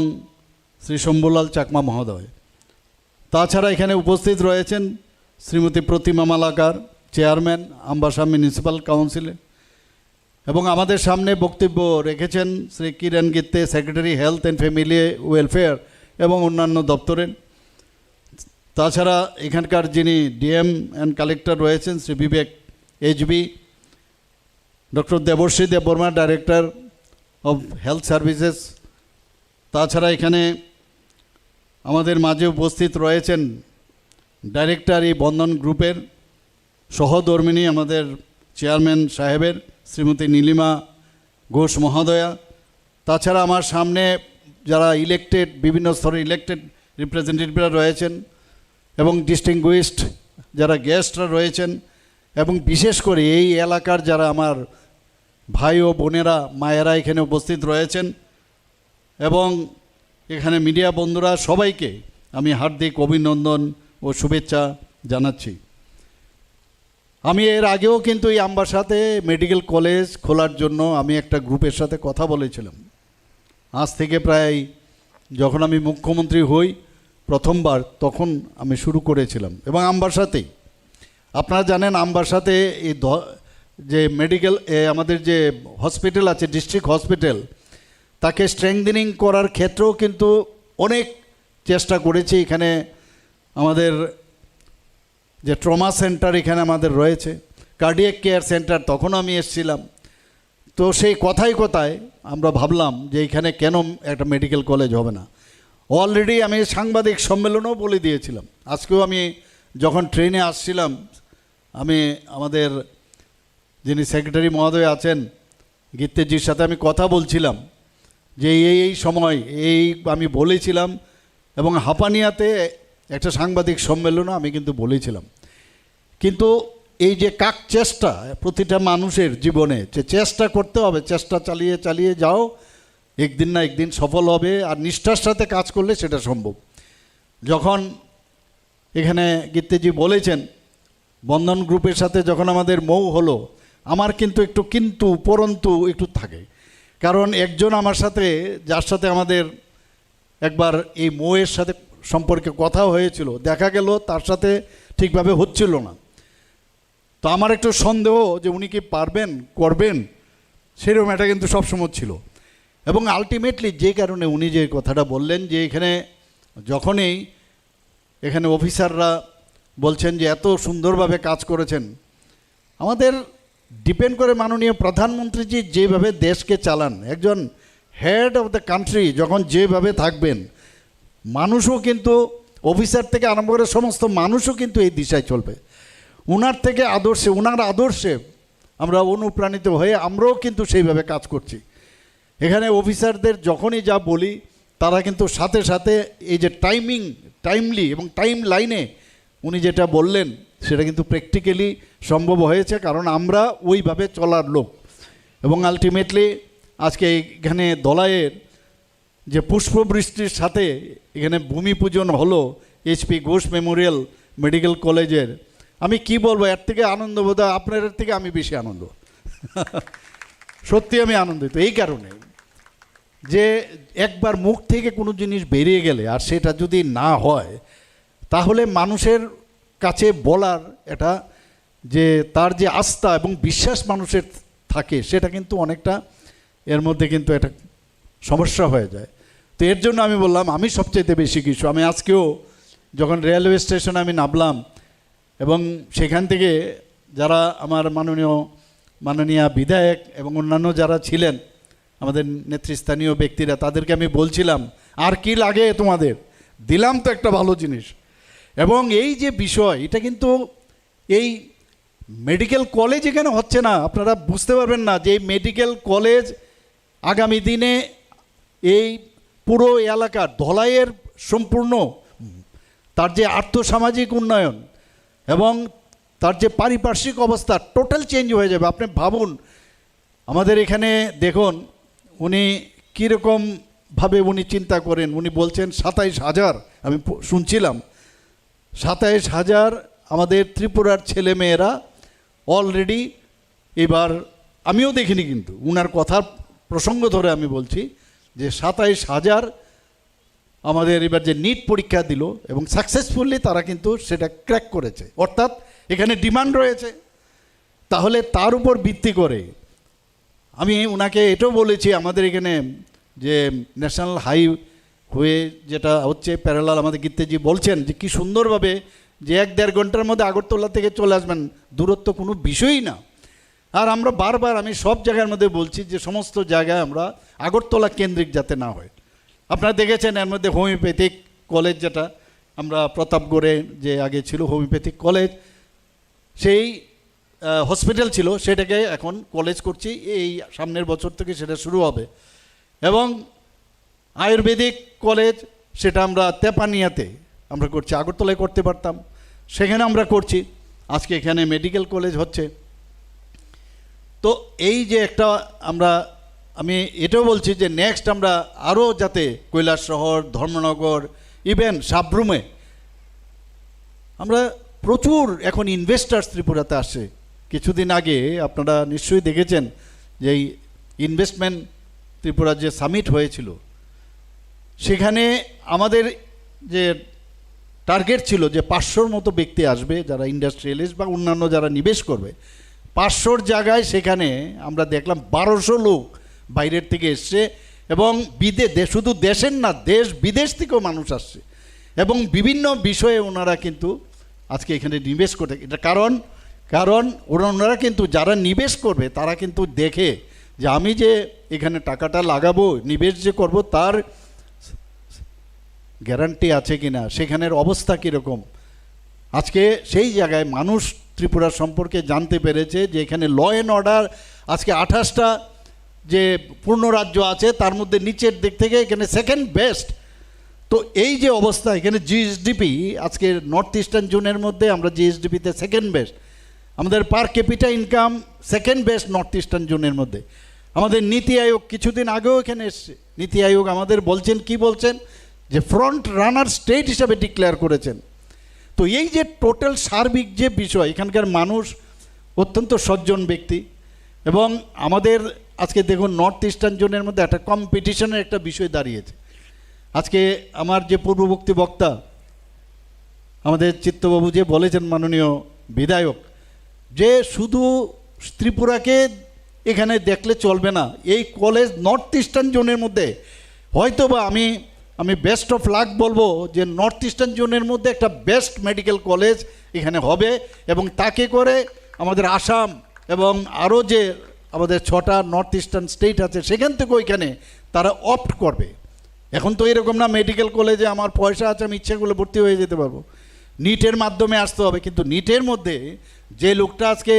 শ্রী শম্ভুলাল চাকমা মহোদয়। তাছাড়া এখানে উপস্থিত রয়েছেন শ্রীমতী প্রতিমা মালাকার, চেয়ারম্যান আমবাসা মিউনিসিপ্যাল কাউন্সিলে, এবং আমাদের সামনে বক্তব্য রেখেছেন Shri Kiran Gitte, secretary health and family welfare এবং অন্যান্য দপ্তরের। তাছাড়া এখানকার যিনি ডিএম অ্যান্ড কালেক্টর রয়েছেন শ্রী বিবেক HB, doctor Debashree Debbarma, director of health services. তাছাড়া এখানে আমাদের মাঝে উপস্থিত রয়েছেন ডাইরেক্টর এই বন্ধন গ্রুপের সহধর্মিণী আমাদের চেয়ারম্যান সাহেবের শ্রীমতী নীলিমা ঘোষ মহোদয়া, তাছাড়া আমার সামনে যারা ইলেক্টেড বিভিন্ন স্তরের ইলেক্টেড রিপ্রেজেন্টেটিভরা রয়েছেন এবং ডিস্টিংগুইশড যারা গেস্টরা রয়েছেন, এবং বিশেষ করে এই এলাকার যারা আমার ভাই ও বোনেরা মায়েরা এখানে উপস্থিত রয়েছেন, এবং এখানে মিডিয়া বন্ধুরা, সবাইকে আমি হার্দিক অভিনন্দন ও শুভেচ্ছা জানাচ্ছি। আমি এর আগেও কিন্তু এই আমবাসাতে মেডিকেল কলেজ খোলার জন্য আমি একটা গ্রুপের সাথে কথা বলেছিলাম। আজ থেকে প্রায় যখন আমি মুখ্যমন্ত্রী হই প্রথমবার, তখন আমি শুরু করেছিলাম। এবং আমবাসাতেই আপনারা জানেন, আমবাসাতে এই যে মেডিকেল আমাদের যে হসপিটাল আছে, ডিস্ট্রিক্ট হসপিটাল, তাকে স্ট্রেংথেনিং করার ক্ষেত্রেও কিন্তু অনেক চেষ্টা করেছি। এখানে আমাদের যে ট্রমা সেন্টার এখানে আমাদের রয়েছে, কার্ডিয়াক কেয়ার সেন্টার, তখন আমি এসেছিলাম। তো সেই কথায় কথায় আমরা ভাবলাম যে এখানে কেন একটা মেডিকেল কলেজ হবে না। অলরেডি আমি সাংবাদিক সম্মেলনেও বলে দিয়েছিলাম। আজকেও আমি যখন ট্রেনে আসছিলাম, আমি আমাদের যিনি সেক্রেটারি মহোদয় আছেন গীতেজির সাথে আমি কথা বলছিলাম যে এই সময় আমি বলেছিলাম, এবং হাঁপানিয়াতে একটা সাংবাদিক সম্মেলনও আমি কিন্তু বলেছিলাম। কিন্তু এই যে চেষ্টা প্রতিটা মানুষের জীবনে, যে চেষ্টা করতে হবে, চেষ্টা চালিয়ে চালিয়ে যাও, একদিন না একদিন সফল হবে, আর নিষ্ঠার সাথে কাজ করলে সেটা সম্ভব। যখন এখানে গীতেজি বলেছেন বন্ধন গ্রুপের সাথে যখন আমাদের মৌ হলো, আমার কিন্তু পরন্তু একটু থাকে। কারণ একজন আমার সাথে, যার সাথে আমাদের একবার এই মৌয়ের সাথে সম্পর্কে কথা হয়েছিল, দেখা গেল তার সাথে ঠিকভাবে হচ্ছিল না। তো আমার একটু সন্দেহ যে উনি কি পারবেন, করবেন, সেরকম এটা কিন্তু সবসময় ছিল। এবং আলটিমেটলি যে কারণে উনি যে কথাটা বললেন যে যখনই এখানে অফিসাররা বলছেন যে এত সুন্দরভাবে কাজ করেছেন, আমাদের ডিপেন্ড করে মাননীয় প্রধানমন্ত্রীজি যেভাবে দেশকে চালান, একজন হেড অফ দ্য কান্ট্রি যখন যেভাবে থাকবেন, মানুষও কিন্তু অফিসার থেকে আরম্ভ করে সমস্ত মানুষও কিন্তু এই দিশায় চলবে। ওনার আদর্শে আমরা অনুপ্রাণিত হয়ে আমরাও কিন্তু সেইভাবে কাজ করছি। এখানে অফিসারদের যখনই যা বলি, তারা কিন্তু সাথে সাথে এই যে টাইমলি এবং টাইম লাইনে উনি যেটা বললেন সেটা কিন্তু প্র্যাকটিক্যালি সম্ভব হয়েছে, কারণ আমরা ওইভাবে চলার লোক। এবং আলটিমেটলি আজকে এখানে দলাইয়ের যে পুষ্পবৃষ্টির সাথে এখানে ভূমি পূজন হলো এইচপি ঘোষ মেমোরিয়াল মেডিকেল কলেজের, আমি কি বলবো, এর থেকে আনন্দ বোধ হয় আপনাদের থেকে আমি বেশি আনন্দ সত্যি আমি আনন্দিত এই কারণে যে একবার মুখ থেকে কোনো জিনিস বেরিয়ে গেলে আর সেটা যদি না হয়, তাহলে মানুষের কাছে বলার এটা যে তার যে আস্থা এবং বিশ্বাস মানুষের থাকে, সেটা কিন্তু অনেকটা এর মধ্যে কিন্তু একটা সমস্যা হয়ে যায়। তো এর জন্য আমি বললাম আমি সবচেয়ে বেশি কিছু, আমি আজকেও যখন রেলওয়ে স্টেশনে আমি নামলাম এবং সেখান থেকে যারা আমার মাননীয় বিধায়ক এবং অন্যান্য যারা ছিলেন আমাদের নেতৃস্থানীয় ব্যক্তিরা, তাদেরকে আমি বলছিলাম আর কি লাগে তোমাদের, দিলাম তো একটা ভালো জিনিস। এবং এই যে বিষয়, এটা কিন্তু এই মেডিকেল কলেজ এখানে হচ্ছে না, আপনারা বুঝতে পারবেন না যে এই মেডিকেল কলেজ আগামী দিনে এই পুরো এলাকার ধলাইয়ের সম্পূর্ণ তার যে আর্থসামাজিক উন্নয়ন এবং তার যে পারিপার্শ্বিক অবস্থা টোটাল চেঞ্জ হয়ে যাবে। আপনি ভাবুন, আমাদের এখানে দেখুন উনি কীরকমভাবে উনি চিন্তা করেন। উনি বলছেন 27,000, আমি শুনছিলাম 27,000 আমাদের ত্রিপুরার ছেলেমেয়েরা অলরেডি এবার, আমিও দেখিনি কিন্তু উনার কথার প্রসঙ্গ ধরে আমি বলছি যে 27,000 আমাদের এবার যে নিট পরীক্ষা দিল এবং সাকসেসফুলি তারা কিন্তু সেটা ক্র্যাক করেছে, অর্থাৎ এখানে ডিমান্ড রয়েছে। তাহলে তার উপর ভিত্তি করে আমি ওনাকে এটাও বলেছি, আমাদের এখানে যে ন্যাশনাল হাইওয়ে যেটা হচ্ছে প্যারালাল, আমাদের গীতেজি বলছেন যে কি সুন্দরভাবে যে 1-1.5 ঘন্টার মধ্যে আগরতলা থেকে চলে আসবেন, দূরত্ব কোনো বিষয়ই না। আর আমরা বারবার আমি সব জায়গার মধ্যে বলছি যে সমস্ত জায়গায় আমরা আগরতলা কেন্দ্রিক যাতে না হয়। আপনারা দেখেছেন এর মধ্যে হোমিওপ্যাথিক কলেজ যেটা আমরা প্রতাপগড়ে যে আগে ছিল হোমিওপ্যাথিক কলেজ, সেই হসপিটাল ছিল, সেটাকে এখন কলেজ করছি। এই সামনের বছর থেকে সেটা শুরু হবে। এবং আয়ুর্বেদিক কলেজ সেটা আমরা তেপানিয়াতে আমরা করছি, আগরতলায় করতে পারতাম, সেখানে আমরা করছি। আজকে এখানে মেডিকেল কলেজ হচ্ছে। তো এই যে একটা আমি এটাও বলছি যে নেক্সট আমরা আরও যাতে কৈলাসহর, ধর্মনগর, ইভেন সাবরুমে আমরা প্রচুর এখন ইনভেস্টার্স ত্রিপুরাতে আসে। কিছুদিন আগে আপনারা নিশ্চয়ই দেখেছেন যে এই ইনভেস্টমেন্ট ত্রিপুরা যে সামিট হয়েছিল, সেখানে আমাদের যে টার্গেট ছিল যে 500-র মতো ব্যক্তি আসবে যারা ইন্ডাস্ট্রিয়ালিস্ট বা অন্যান্য যারা নিবেশ করবে। 500-র জায়গায় সেখানে আমরা দেখলাম 1200 লোক বাইরের থেকে এসছে, এবং শুধু দেশের না, দেশ বিদেশ থেকেও মানুষ আসছে, এবং বিভিন্ন বিষয়ে ওনারা কিন্তু আজকে এখানে নিবেশ করতে। এটা কারণ ওনারা কিন্তু যারা নিবেশ করবে তারা কিন্তু দেখে যে আমি যে এখানে টাকাটা লাগাবো, নিবেশ যে করব, তার গ্যারান্টি আছে কিনা, সেখানের অবস্থা কীরকম। আজকে সেই জায়গায় মানুষ ত্রিপুরা সম্পর্কে জানতে পেরেছে যে এখানে ল অ্যান্ড অর্ডার আজকে 28টা যে পূর্ণ রাজ্য আছে তার মধ্যে নিচের দিক থেকে এখানে সেকেন্ড বেস্ট। তো এই যে অবস্থা, এখানে জিএসডিপি আজকে নর্থ ইস্টার্ন জোনের মধ্যে আমরা জিএসডিপিতে সেকেন্ড বেস্ট, আমাদের পার capital income second best north eastern জোনের মধ্যে। আমাদের নীতি আয়োগ কিছুদিন আগেও এখানে এসছে, নীতি আয়োগ আমাদের বলছেন যে ফ্রন্ট রানার স্টেট হিসাবে ডিক্লেয়ার করেছেন। তো এই যে টোটাল সার্বিক যে বিষয়, এখানকার মানুষ অত্যন্ত সজ্জন ব্যক্তি, এবং আমাদের আজকে দেখুন নর্থ ইস্টার্ন জোনের মধ্যে একটা কম্পিটিশনের একটা বিষয় দাঁড়িয়েছে। আজকে আমার যে পূর্ববর্তী বক্তা আমাদের চিত্তবাবু যে বলেছেন, মাননীয় বিধায়ক, যে শুধু ত্রিপুরাকে এখানে দেখলে চলবে না, এই কলেজ নর্থ ইস্টার্ন জোনের মধ্যে হয়তো বা আমি বেস্ট অফ লাক বলবো যে নর্থ ইস্টার্ন জোনের মধ্যে একটা বেস্ট মেডিকেল কলেজ এখানে হবে, এবং তাকে করে আমাদের আসাম এবং আরও যে আমাদের 6টা নর্থ ইস্টার্ন স্টেট আছে সেখান থেকে ওইখানে তারা অপ্ট করবে। এখন তো এরকম না মেডিকেল কলেজে আমার পয়সা আছে, আমি ইচ্ছে করলে ভর্তি হয়ে যেতে পারবো, নিটের মাধ্যমে আসতে হবে। কিন্তু নিটের মধ্যে যে লোকটা আজকে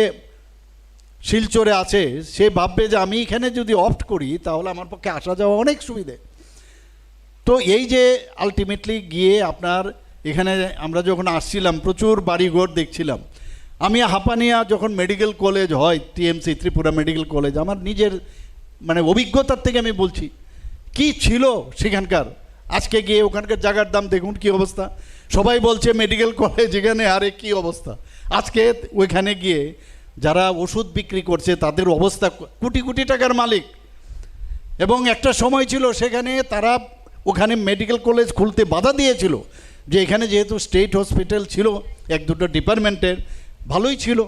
শিলচরে আছে, সে ভাববে যে আমি এখানে যদি অপ্ট করি তাহলে আমার পক্ষে আসা যাওয়া অনেক সুবিধে। তো এই যে আলটিমেটলি গিয়ে আপনার এখানে আমরা যখন আসছিলাম প্রচুর বাড়িঘর দেখছিলাম। আমি হাঁপানিয়া যখন মেডিকেল কলেজ হয়, টিএমসি ত্রিপুরা মেডিকেল কলেজ, আমার নিজের অভিজ্ঞতার থেকে আমি বলছি কি ছিল সেখানকার। আজকে গিয়ে ওখানকার জায়গার দাম দেখুন কি অবস্থা। সবাই বলছে মেডিকেল কলেজ এখানে, আরে কি অবস্থা। আজকে ওইখানে গিয়ে যারা ওষুধ বিক্রি করছে তাদের অবস্থা, কোটি কোটি টাকার মালিক। এবং একটা সময় ছিল সেখানে তারা ওখানে মেডিকেল কলেজ খুলতে বাধা দিয়েছিল, যে এখানে যেহেতু স্টেট হসপিটাল ছিল 1-2টো ডিপার্টমেন্টের, ভালোই ছিল,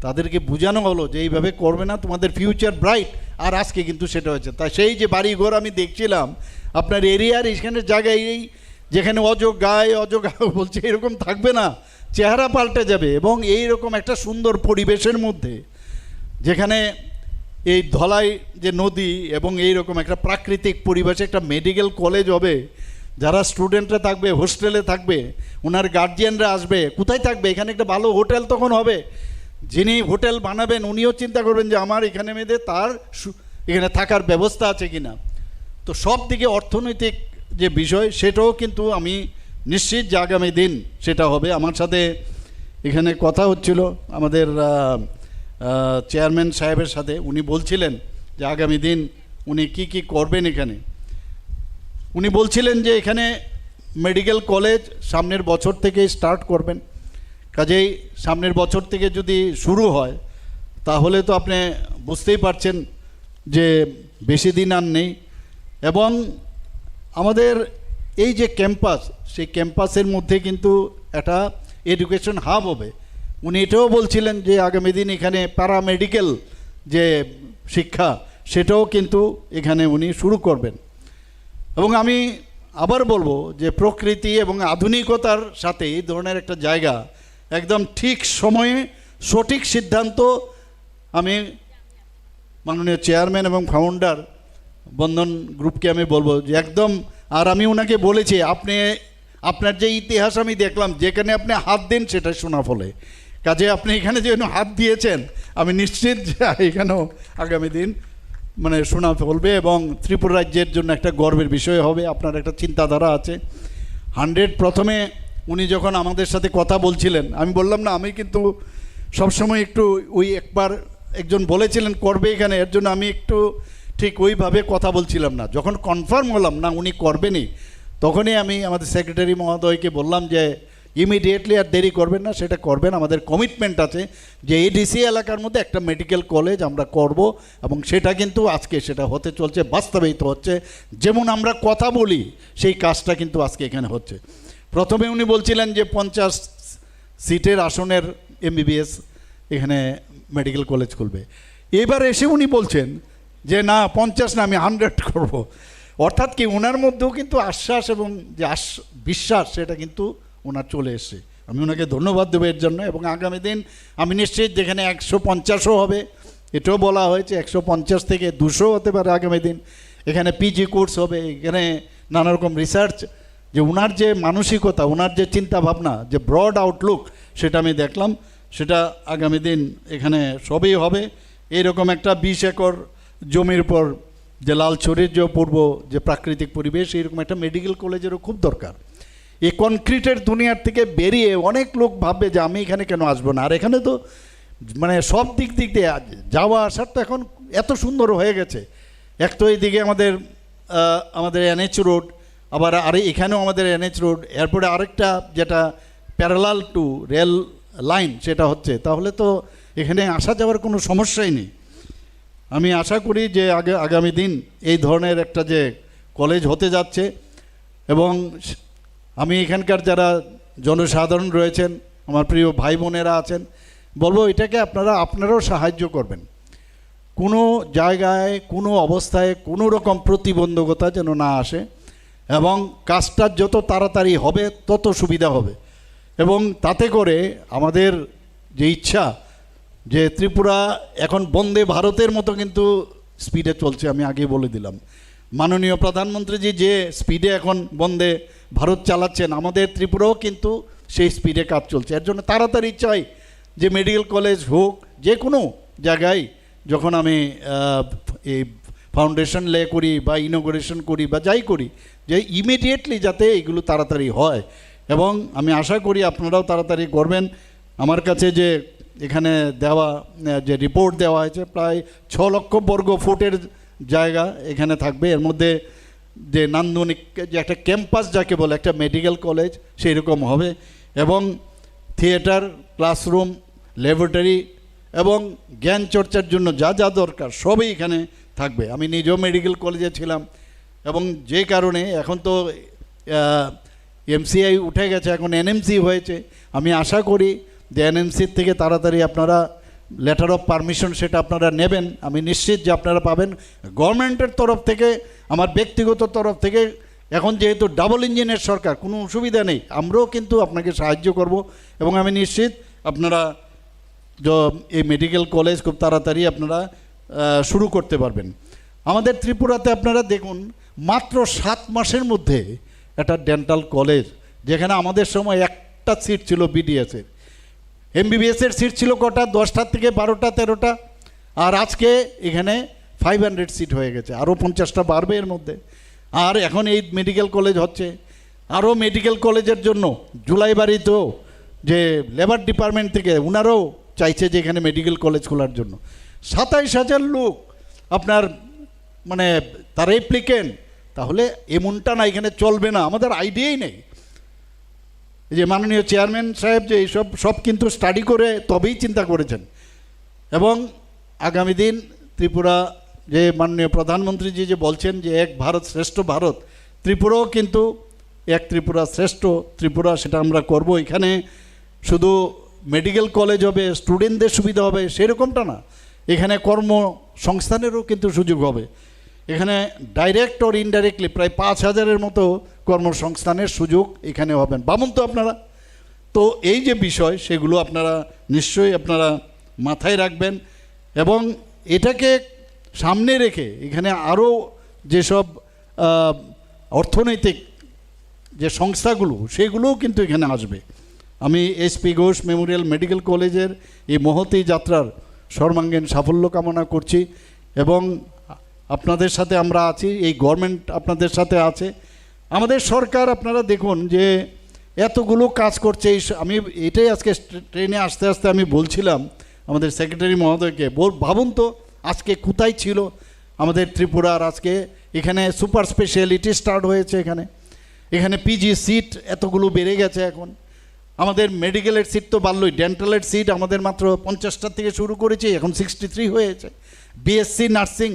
তাদেরকে বোঝানো হলো যে এইভাবে করবে না, তোমাদের ফিউচার ব্রাইট। আর আজকে কিন্তু সেটা হয়েছে। তাই সেই যে বাড়িঘর আমি দেখছিলাম আপনার এরিয়ার এখানে জায়গায়, এই যেখানে অযোগ্যায় বলছে এরকম থাকবে না, চেহারা পাল্টে যাবে। এবং এই রকম একটা সুন্দর পরিবেশের মধ্যে যেখানে এই ধলাই যে নদী এবং এই রকম একটা প্রাকৃতিক পরিবেশে একটা মেডিকেল কলেজ হবে, যারা স্টুডেন্টরা থাকবে হোস্টেলে থাকবে, ওনার গার্জিয়ানরা আসবে, কোথায় থাকবে? এখানে একটা ভালো হোটেল তখন হবে। যিনি হোটেল বানাবেন উনিও চিন্তা করবেন যে আমার এখানে মেয়েদের তার এখানে থাকার ব্যবস্থা আছে কিনা। তো সব দিকে অর্থনৈতিক যে বিষয় সেটাও কিন্তু আমি নিশ্চিত যে আগামী দিন সেটা হবে। আমার সাথে এখানে কথা হচ্ছিল আমাদের চেয়ারম্যান সাহেবের সাথে, উনি বলছিলেন যে আগামী দিন উনি কি করবেন এখানে। উনি বলছিলেন যে এখানে মেডিকেল কলেজ সামনের বছর থেকে স্টার্ট করবেন। কাজেই সামনের বছর থেকে যদি শুরু হয় তাহলে তো আপনি বুঝতেই পারছেন যে বেশি দিন আর নেই। এবং আমাদের এই যে ক্যাম্পাস, সেই ক্যাম্পাসের মধ্যে কিন্তু একটা এডুকেশন হাব হবে। উনি এটাও বলছিলেন যে আগামী দিন এখানে প্যারামেডিক্যাল যে শিক্ষা সেটাও কিন্তু এখানে উনি শুরু করবেন। এবং আমি আবার বলবো যে প্রকৃতি এবং আধুনিকতার সাথে এই ধরনের একটা জায়গা একদম ঠিক সময়ে সঠিক সিদ্ধান্ত, আমি মাননীয় চেয়ারম্যান এবং ফাউন্ডার বন্ধন গ্রুপকে আমি বলবো যে একদম। আর আমি ওনাকে বলেছি আপনি আপনার যে ইতিহাস আমি দেখলাম, যেখানে আপনি হাত দেন সেটা শোনা ফলে, কাজে আপনি এখানে যে হাত দিয়েছেন আমি নিশ্চিত যে এখানেও আগামী দিন মানে শোনা ফলবে এবং ত্রিপুরা রাজ্যের জন্য একটা গর্বের বিষয় হবে। আপনার একটা চিন্তাধারা আছে। 100 প্রথমে উনি যখন আমাদের সাথে কথা বলছিলেন, আমি বললাম না, আমি কিন্তু সবসময় একটু ওই একবার একজন বলেছিলেন করবে এখানে, এর জন্য আমি একটু ঠিক ওইভাবে কথা বলছিলাম না। যখন কনফার্ম হলাম না উনি করবেনই, তখনই আমি আমাদের সেক্রেটারি মহোদয়কে বললাম যে ইমিডিয়েটলি আর দেরি করবেন না, সেটা করবেন। আমাদের কমিটমেন্ট আছে যে এডিসি এলাকার মধ্যে একটা মেডিকেল কলেজ আমরা করব এবং সেটা কিন্তু আজকে সেটা হতে চলছে, বাস্তবায়িত হচ্ছে। যেমন আমরা কথা বলি সেই কাজটা কিন্তু আজকে এখানে হচ্ছে। প্রথমে উনি বলছিলেন যে 50 সিটের আসনের MBBS এখানে মেডিকেল কলেজ খুলবে। এবার এসে উনি বলছেন যে না 50 না, আমি 100 করব। অর্থাৎ কি ওনার মধ্যেও কিন্তু আশ্বাস এবং যে বিশ্বাস সেটা কিন্তু ওনার চলে এসছে। আমি ওনাকে ধন্যবাদ দেবো এর জন্য। এবং আগামী দিন আমি নিশ্চিত যেখানে 150ও হবে, এটাও বলা হয়েছে 150 থেকে 200 হতে পারে আগামী দিন। এখানে PG কোর্স হবে, এখানে নানা রকম রিসার্চ, যে ওনার যে মানসিকতা, ওনার যে চিন্তা ভাবনা, যে ব্রড আউটলুক, সেটা আমি দেখলাম। সেটা আগামী দিন এখানে সবই হবে। এইরকম একটা 20 একর জমির উপর যে লালছড়ির যে পূর্ব যে প্রাকৃতিক পরিবেশ, এইরকম একটা মেডিকেল কলেজেরও খুব দরকার। এই কনক্রিটের দুনিয়ার থেকে বেরিয়ে অনেক লোক ভাববে যে আমি এখানে কেন আসবো না। আর এখানে তো মানে সব দিক দিয়ে যাওয়া আসার তো এখন এত সুন্দর হয়ে গেছে। এক তো এইদিকে আমাদের NH রোড, আবার এখানেও আমাদের NH রোড, এরপরে আরেকটা যেটা প্যারালাল টু রেল লাইন সেটা হচ্ছে। তাহলে তো এখানে আসা যাওয়ার কোনো সমস্যাই নেই। আমি আশা করি যে আগামী দিন এই ধরনের একটা যে কলেজ হতে যাচ্ছে, এবং আমি এখানকার যারা জনসাধারণ রয়েছেন, আমার প্রিয় ভাই বোনেরা আছেন, বলবো এটাকে আপনারাও সাহায্য করবেন। কোনো জায়গায় কোনো অবস্থায় কোনো রকম প্রতিবন্ধকতা যেন না আসে, এবং কাজটা যত তাড়াতাড়ি হবে তত সুবিধা হবে। এবং তাতে করে আমাদের যে ইচ্ছা যে ত্রিপুরা এখন বন্দে ভারতের মতো কিন্তু স্পিডে চলছে, আমি আগে বলে দিলাম। মাননীয় প্রধানমন্ত্রীজি যে স্পিডে এখন বন্দে ভারত চালাচ্ছেন, আমাদের ত্রিপুরাও কিন্তু সেই স্পিডে কাজ চলছে। এর জন্য তাড়াতাড়ি চাই যে মেডিকেল কলেজ হোক, যে কোনো জায়গায় যখন আমি এই ফাউন্ডেশন লে করি বা ইনোগ্রেশন করি বা যাই করি, যে ইমিডিয়েটলি যাতে এগুলো তাড়াতাড়ি হয়। এবং আমি আশা করি আপনারাও তাড়াতাড়ি করবেন। আমার কাছে যে এখানে দেওয়া যে রিপোর্ট দেওয়া হয়েছে, প্রায় 6 লক্ষ বর্গ ফুটের জায়গা এখানে থাকবে। এর মধ্যে যে নান্দনিক যে একটা ক্যাম্পাস যাকে বলে একটা মেডিকেল কলেজ সেই রকম হবে, এবং থিয়েটার, ক্লাসরুম, ল্যাবরেটরি এবং জ্ঞান চর্চার জন্য যা যা দরকার সবই এখানে থাকবে। আমি নিজেও মেডিকেল কলেজে ছিলাম, এবং যে কারণে এখন তো MCI উঠে গেছে, এখন NMC হয়েছে। আমি আশা করি যে NMCর থেকে তাড়াতাড়ি আপনারা লেটার অফ পারমিশন সেটা আপনারা নেবেন। আমি নিশ্চিত যে আপনারা পাবেন। গভর্নমেন্টের তরফ থেকে, আমার ব্যক্তিগত তরফ থেকে, এখন যেহেতু ডাবল ইঞ্জিনের সরকার, কোনো অসুবিধা নেই, আমরাও কিন্তু আপনাকে সাহায্য করব। এবং আমি নিশ্চিত আপনারা এই মেডিকেল কলেজ খুব তাড়াতাড়ি আপনারা শুরু করতে পারবেন। আমাদের ত্রিপুরাতে আপনারা দেখুন, মাত্র 7 মাসের মধ্যে একটা ডেন্টাল কলেজ, যেখানে আমাদের সময় একটা সিট ছিল BDS-এর, MBBS-এর সিট ছিল কটা, 10টা থেকে 12টা 13টা, আর আজকে এখানে 500 সিট হয়ে গেছে, আরও 50টা বাড়বে এর মধ্যে। আর এখন এই মেডিকেল কলেজ হচ্ছে। আরও মেডিকেল কলেজের জন্য জুলাইবাড়িতেও যে লেবার ডিপার্টমেন্ট থেকে ওনারাও চাইছে যে এখানে মেডিকেল কলেজ খোলার জন্য। 27,000 লোক আপনার মানে তার অ্যাপ্লিকেন্ট। তাহলে এমনটা না এখানে চলবে না, আমাদের আইডিয়াই নেই। এই যে মাননীয় চেয়ারম্যান সাহেব যে এইসব সব কিন্তু স্টাডি করে তবেই চিন্তা করেছেন। এবং আগামী দিন ত্রিপুরা যে মাননীয় প্রধানমন্ত্রীজি যে বলছেন যে এক ভারত শ্রেষ্ঠ ভারত, ত্রিপুরাও কিন্তু এক ত্রিপুরা শ্রেষ্ঠ ত্রিপুরা, সেটা আমরা করব। এখানে শুধু মেডিকেল কলেজ হবে, স্টুডেন্টদের সুবিধা হবে সেরকমটা না, এখানে কর্মসংস্থানেরও কিন্তু সুযোগ হবে। এখানে ডাইরেক্ট ওর ইনডাইরেক্টলি প্রায় 5,000-এর মতো কর্মসংস্থানের সুযোগ এখানে হবেন। ভাবুন তো আপনারা, তো এই যে বিষয় সেগুলো আপনারা নিশ্চয়ই আপনারা মাথায় রাখবেন। এবং এটাকে সামনে রেখে এখানে আরও যেসব অর্থনৈতিক যে সংস্থাগুলো সেগুলোও কিন্তু এখানে আসবে। আমি এসপি ঘোষ মেমোরিয়াল মেডিকেল কলেজের এই মহতী যাত্রার সর্বাঙ্গীন সাফল্য কামনা করছি এবং আপনাদের সাথে আমরা আছি, এই গভর্নমেন্ট আপনাদের সাথে আছে, আমাদের সরকার আপনারা দেখুন যে এতগুলো কাজ করছে। আমি এটাই আজকে ট্রেনে আসতে আসতে আমি বলছিলাম আমাদের সেক্রেটারি মহোদয়কে, ভাবুন তো আজকে কোথায় ছিল আমাদের ত্রিপুরার, আজকে এখানে সুপার স্পেশালিটি স্টার্ট হয়েছে, এখানে পিজি সিট এতগুলো বেড়ে গেছে। এখন আমাদের মেডিকেলের সিট তো বাড়লই, ডেন্টালের সিট আমাদের মাত্র 50টা থেকে শুরু করেছি, এখন 63 হয়েছে। বিএসসি নার্সিং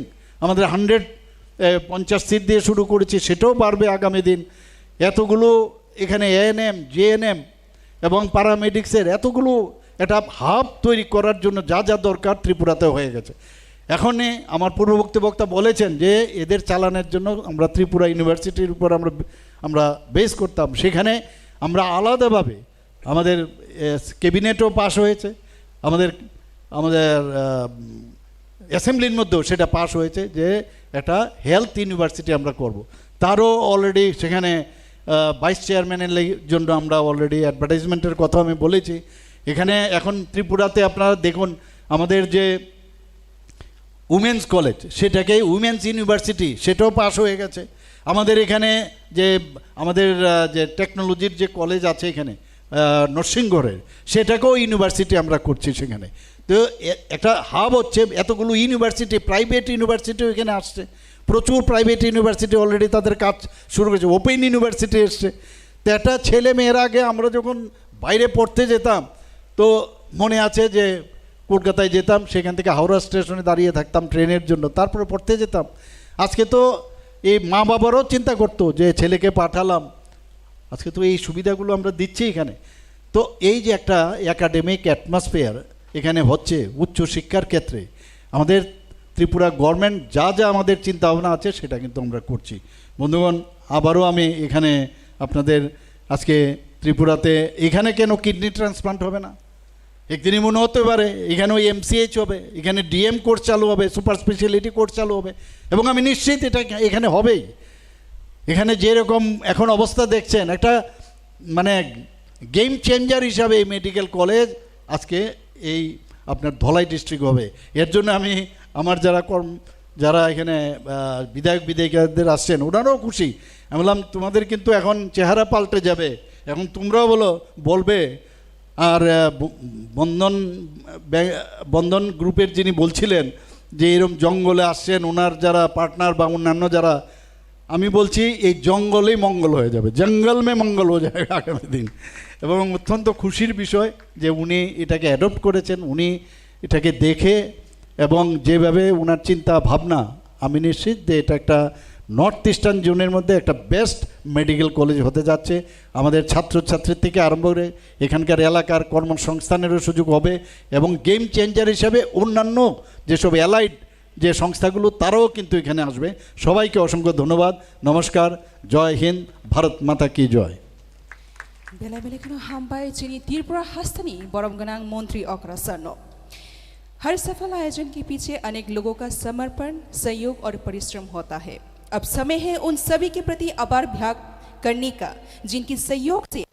আমাদের 150 সিট দিয়ে শুরু করেছি, সেটাও বাড়বে আগামী দিন। এতগুলো এখানে এএনএম জিএনএম এবং প্যারামেডিক্সের এতগুলো একটা হাব তৈরি করার জন্য যা যা দরকার ত্রিপুরাতে হয়ে গেছে। এখনই আমার পূর্ববর্তী বক্তা বলেছেন যে এদের চালানোর জন্য আমরা ত্রিপুরা ইউনিভার্সিটির উপর আমরা বেস করতাম, সেখানে আমরা আলাদাভাবে আমাদের ক্যাবিনেটও পাস হয়েছে, আমাদের অ্যাসেম্বলির মধ্যেও সেটা পাস হয়েছে যে একটা হেলথ ইউনিভার্সিটি আমরা করব। তারও অলরেডি সেখানে ভাইস চেয়ারম্যানের জন্য আমরা অলরেডি অ্যাডভার্টাইজমেন্টের কথা আমি বলেছি। এখানে এখন ত্রিপুরাতে আপনারা দেখুন আমাদের যে উমেন্স কলেজ সেটাকে উমেন্স ইউনিভার্সিটি সেটাও পাস হয়ে গেছে। আমাদের এখানে যে আমাদের যে টেকনোলজির যে কলেজ আছে এখানে নরসিংগড়ের, সেটাকেও ইউনিভার্সিটি আমরা করছি সেখানে। তো একটা হাব হচ্ছে, এতগুলো ইউনিভার্সিটি প্রাইভেট ইউনিভার্সিটিও এখানে আসছে, প্রচুর প্রাইভেট ইউনিভার্সিটি অলরেডি তাদের কাজ শুরু করেছে, ওপেন ইউনিভার্সিটি এসছে। তো একটা ছেলে মেয়ের আগে আমরা যখন বাইরে পড়তে যেতাম তো মনে আছে যে কলকাতায় যেতাম, সেখান থেকে হাওড়া স্টেশনে দাঁড়িয়ে থাকতাম ট্রেনের জন্য, তারপরে পড়তে যেতাম। আজকে তো এই মা বাবারও চিন্তা করতো যে ছেলেকে পাঠালাম, আজকে তো এই সুবিধাগুলো আমরা দিচ্ছি এখানে। তো এই যে একটা একাডেমিক অ্যাটমসফিয়ার এখানে হচ্ছে উচ্চশিক্ষার ক্ষেত্রে, আমাদের ত্রিপুরা গভর্নমেন্ট যা যা আমাদের চিন্তা ভাবনা আছে সেটা কিন্তু আমরা করছি। বন্ধুগণ, আবারও আমি এখানে আপনাদের আজকে ত্রিপুরাতে এখানে কেন কিডনি ট্রান্সপ্লান্ট হবে না, একদিনই মনে হতে পারে এখানে ওই এমসিএইচ হবে, এখানে ডিএম কোর্স চালু হবে, সুপার স্পেশালিটি কোর্স চালু হবে, এবং আমি নিশ্চিত এটা এখানে হবেই। এখানে যেরকম এখন অবস্থা দেখছেন, একটা মানে গেম চেঞ্জার হিসাবে এই মেডিকেল কলেজ আজকে এই আপনার ধলাই ডিস্ট্রিক্ট হবে। এর জন্য আমি আমার যারা এখানে বিধায়ক বিধায়িকাদের আসছেন ওনারাও খুশি। আমি বললাম তোমাদের কিন্তু এখন চেহারা পাল্টে যাবে, এখন তোমরাও বলবে। আর বন্ধন গ্রুপের যিনি বলছিলেন যে এরকম জঙ্গলে আসছেন ওনার যারা পার্টনার বা অন্যান্য যারা, আমি বলছি এই জঙ্গলেই মঙ্গল হয়ে যাবে, জঙ্গল মে মঙ্গল হয়ে যাবে আগামী দিন। এবং অত্যন্ত খুশির বিষয় যে উনি এটাকে অ্যাডপ্ট করেছেন, উনি এটাকে দেখে এবং যেভাবে ওনার চিন্তা ভাবনা, আমি নিশ্চিত যে এটা একটা নর্থ ইস্টার্ন জোনের মধ্যে একটা বেস্ট মেডিকেল কলেজ হতে যাচ্ছে। আমাদের ছাত্রছাত্রীর থেকে আরম্ভ করে এখানকার এলাকার কর্মসংস্থানেরও সুযোগ হবে, এবং গেম চেঞ্জার হিসাবে অন্যান্য যেসব অ্যালাইড যে সংস্থাগুলো তারাও কিন্তু এখানে আসবে। সবাইকে অসংখ্য ধন্যবাদ, নমস্কার, জয় হিন্দ, ভারত মাতা কি জয়। बेला बेलाखिनो हामबाय चिनी त्रिपुरा हस्तनी बरमगनांग मंत्री अकरा सरनो। हर सफल आयोजन के पीछे अनेक लोगों का समर्पण, सहयोग और परिश्रम होता है। अब समय है उन सभी के प्रति आभार व्यक्त करने का जिनके सहयोग से